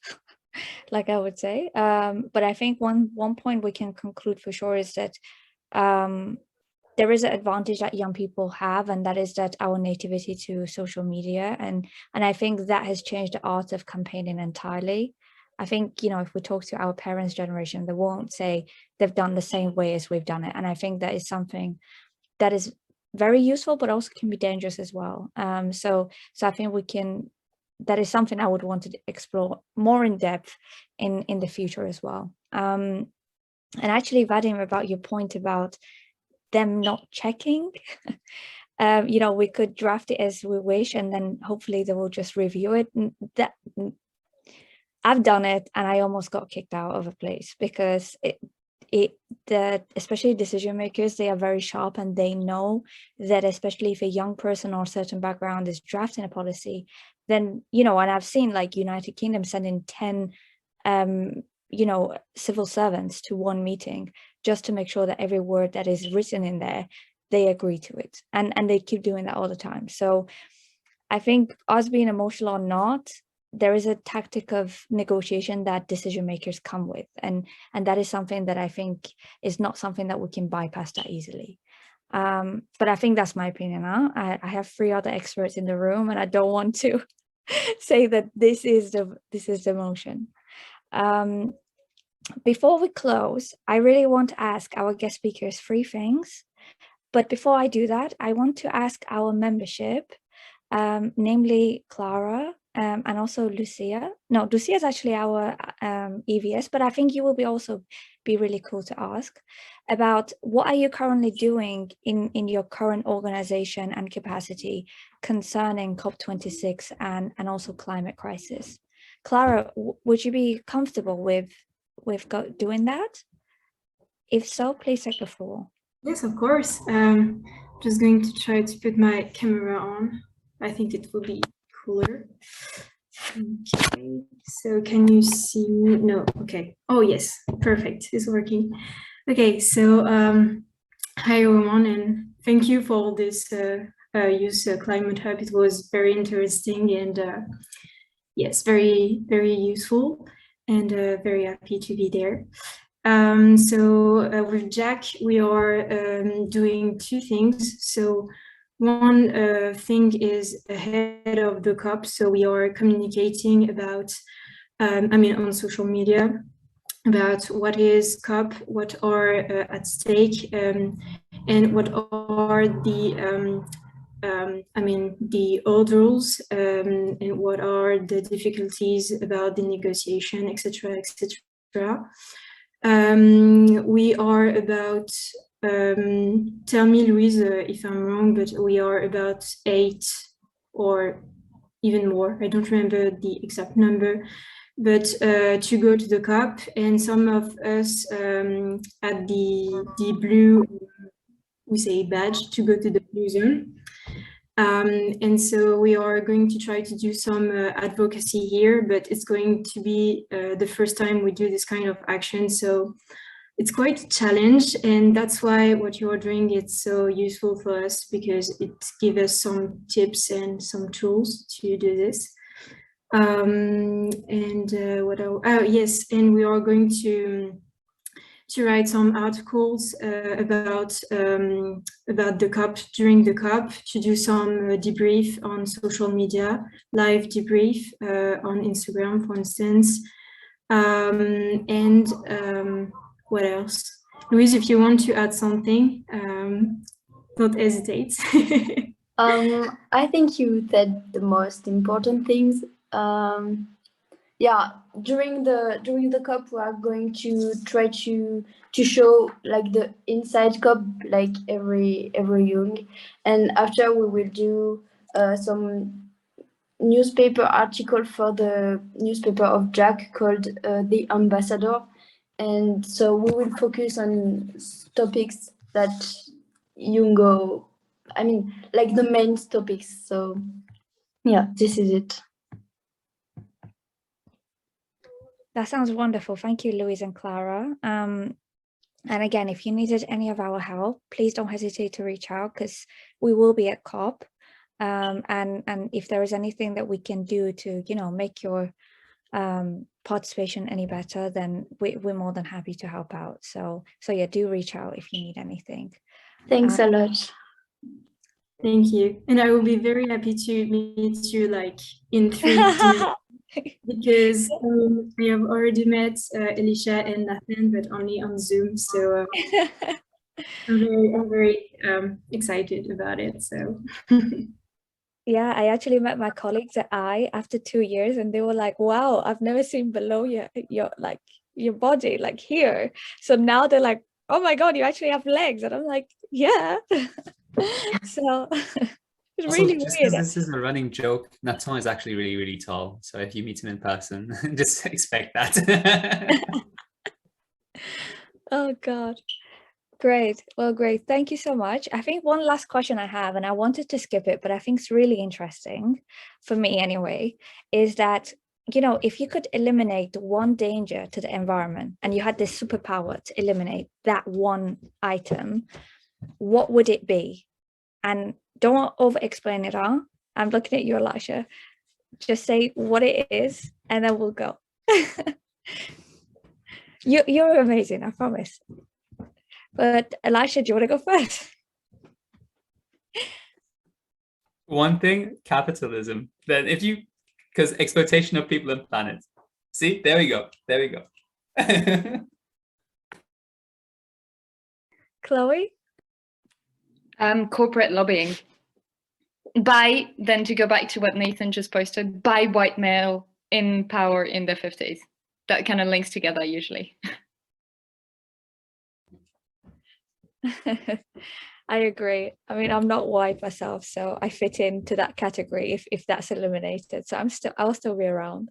like I would say. But I think one point we can conclude for sure is that there is an advantage that young people have, and that is that our nativity to social media, and I think that has changed the art of campaigning entirely. I think, you know, if we talk to our parents' generation, they won't say they've done the same way as we've done it. And I think that is something that is very useful, but also can be dangerous as well. So I think that is something I would want to explore more in depth in the future as well. And actually, Vadim, about your point about them not checking, you know, we could draft it as we wish, and then hopefully they will just review it. That I've done it, and I almost got kicked out of a place because especially decision makers, they are very sharp, and they know that especially if a young person or a certain background is drafting a policy, then, you know, and I've seen like United Kingdom sending 10 you know, civil servants to one meeting just to make sure that every word that is written in there, they agree to it, and they keep doing that all the time. So I think us being emotional or not, there is a tactic of negotiation that decision makers come with, and that is something that I think is not something that we can bypass that easily. But I think that's my opinion. I have 3 other experts in the room, and I don't want to say that this is the motion. Before we close, I really want to ask our guest speakers 3 things. But before I do that, I want to ask our membership, namely Clara, and also Lucia. No, Lucia is actually our EVS, but I think you will also be really cool to ask about what are you currently doing in your current organization and capacity concerning COP26 and also climate crisis. Clara, would you be comfortable with doing that? If so, please take the floor. Yes, of course. Just going to try to put my camera on. I think it will be cooler. Okay, so can you see me? No, okay. Oh yes, perfect, it's working. Okay, so hi everyone, and thank you for this Youth Climate Hub. It was very interesting and yes, very, very useful, and very happy to be there. So with Jack, we are doing 2 things. So one thing is ahead of the COP. So we are communicating about, on social media, about what is COP, what are at stake, and what are the the hurdles, and what are the difficulties about the negotiation, etc., etc. We are about, tell me, Louise, if I'm wrong, but we are about 8 or even more. I don't remember the exact number, but to go to the COP, and some of us at the blue, we say badge, to go to the blue zone. And so we are going to try to do some advocacy here, but it's going to be the first time we do this kind of action. So it's quite a challenge, and that's why what you are doing, it's so useful for us, because it gives us some tips and some tools to do this. Yes, and we are going to write some articles about the COP, during the COP, to do some debrief on social media, live debrief on Instagram, for instance. what else? Louise, if you want to add something, don't hesitate. I think you said the most important things. Yeah, during the COP, we are going to try to show like the inside COP, like every young, and after we will do some newspaper article for the newspaper of Jack called The Ambassador, and so we will focus on topics that YNGO, I mean, like the main topics. So yeah, this is it. That sounds wonderful. Thank you, Louise and Clara. And again, if you needed any of our help, please don't hesitate to reach out, because we will be at COP. And if there is anything that we can do to, you know, make your participation any better, then we're more than happy to help out. So yeah, do reach out if you need anything. Thanks a lot. Thank you. And I will be very happy to meet you like in 3 dimensions. Because we have already met Elisha and Nathan, but only on Zoom. So I'm very excited about it. So yeah, I actually met my colleagues at after 2 years, and they were like, "Wow, I've never seen below your body like here." So now they're like, "Oh my God, you actually have legs," and I'm like, "Yeah." So. It's Also, really just weird. because this is a running joke, Nathan is actually really, really tall. So if you meet him in person, just expect that. Oh God. Great. Well, great. Thank you so much. I think one last question I have, and I wanted to skip it, but I think it's really interesting for me anyway, is that, you know, if you could eliminate one danger to the environment and you had this superpower to eliminate that one item, what would it be? And don't over-explain it all. I'm looking at you, Elisha. Just say what it is, and then we'll go. You're amazing, I promise. But Elisha, do you want to go first? One thing, capitalism. Then if you, because exploitation of people and planet. See, there we go. There we go. Chloe? Corporate lobbying. Then to go back to what Nathan just posted, by white male in power in the 50s. That kind of links together usually. I agree. I mean, I'm not white myself, so I fit into that category if that's eliminated. So I'll still be around.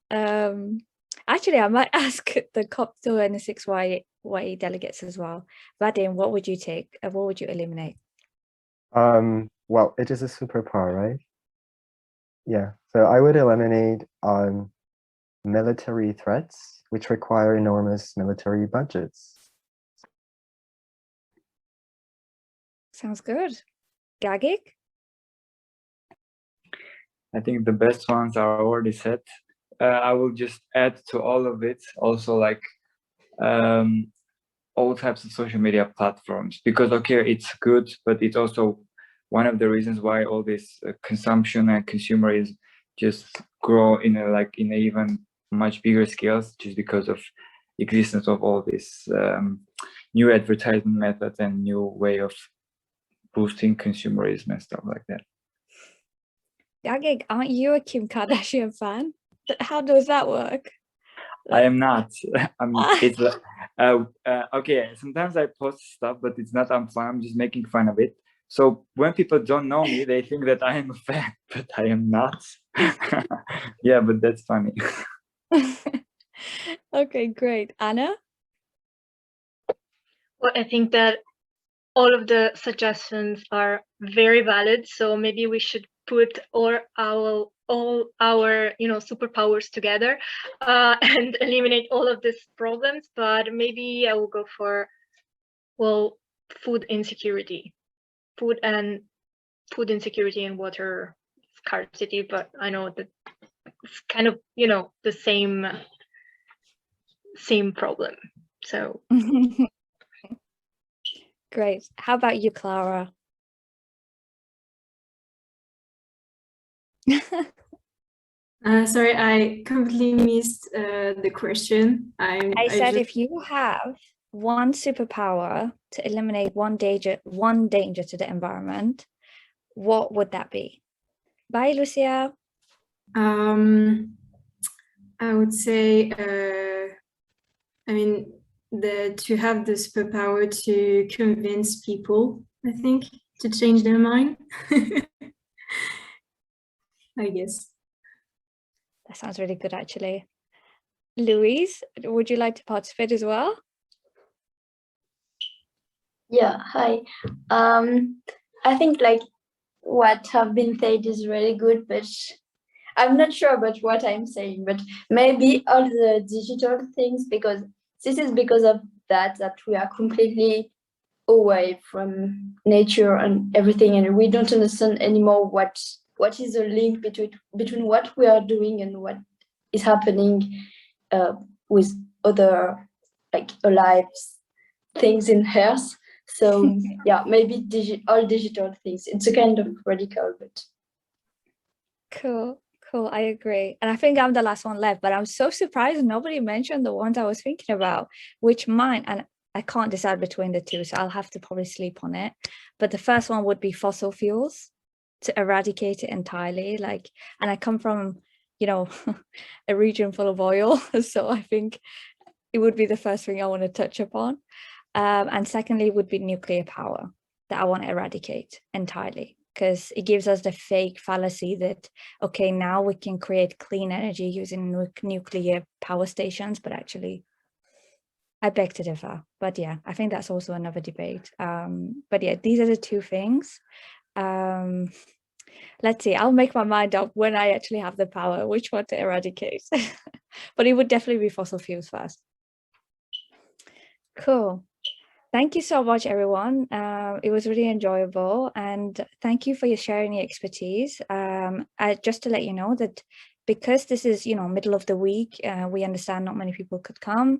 Actually, I might ask the COP26 YE delegates as well. Vadim, what would you take? What would you eliminate? Well, it is a superpower, right? Yeah, so I would eliminate military threats, which require enormous military budgets. Sounds good. Gagik? I think the best ones are already set. I will just add to all of it also like all types of social media platforms, because okay, it's good, but it's also one of the reasons why all this consumption and consumerism just grow in a even much bigger scales, just because of existence of all this new advertisement methods and new way of boosting consumerism and stuff like that. Gagik, aren't you a Kim Kardashian fan? How does that work? I am not. I mean, it's okay. Sometimes I post stuff, but it's not on fun. I'm just making fun of it. So when people don't know me, they think that I am a fan, but I am not. Yeah, but that's funny. Okay, great. Anna? Well, I think that all of the suggestions are very valid. So maybe we should put all our superpowers together and eliminate all of these problems. But maybe I will go for, well, food insecurity, food insecurity and water scarcity. But I know that it's kind of the same problem. So. Great. How about you, Clara? Sorry, I completely missed the question. I said if you have one superpower to eliminate one danger to the environment, what would that be? Bye, Lucia. I would say, I mean, to have the superpower to convince people, I think, to change their mind. I guess. That sounds really good, actually. Louise, would you like to participate as well? Yeah, hi. I think like what have been said is really good, but I'm not sure about what I'm saying, but maybe all the digital things, because this is because of that we are completely away from nature and everything, and we don't understand anymore what is the link between what we are doing and what is happening with other like alive things in Earth. So yeah, maybe all digital things. It's a kind of radical, but cool. I agree. And I think I'm the last one left, but I'm so surprised nobody mentioned the ones I was thinking about, which mine, and I can't decide between the two, so I'll have to probably sleep on it. But the first one would be fossil fuels, to eradicate it entirely. And I come from, a region full of oil, so I think it would be the first thing I want to touch upon. And secondly would be nuclear power, that I want to eradicate entirely, because it gives us the fake fallacy that, okay, now we can create clean energy using nuclear power stations, but actually I beg to differ. But yeah, I think that's also another debate. But yeah, these are the two things. Let's see, I'll make my mind up when I actually have the power, which one to eradicate. But it would definitely be fossil fuels first. Cool. Thank you so much, everyone. It was really enjoyable, and thank you for your sharing your expertise. Just to let you know that because this is, middle of the week, we understand not many people could come.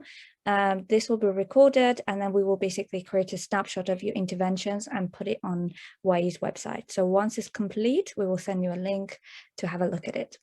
This will be recorded, and then we will basically create a snapshot of your interventions and put it on YE's website. So once it's complete, we will send you a link to have a look at it.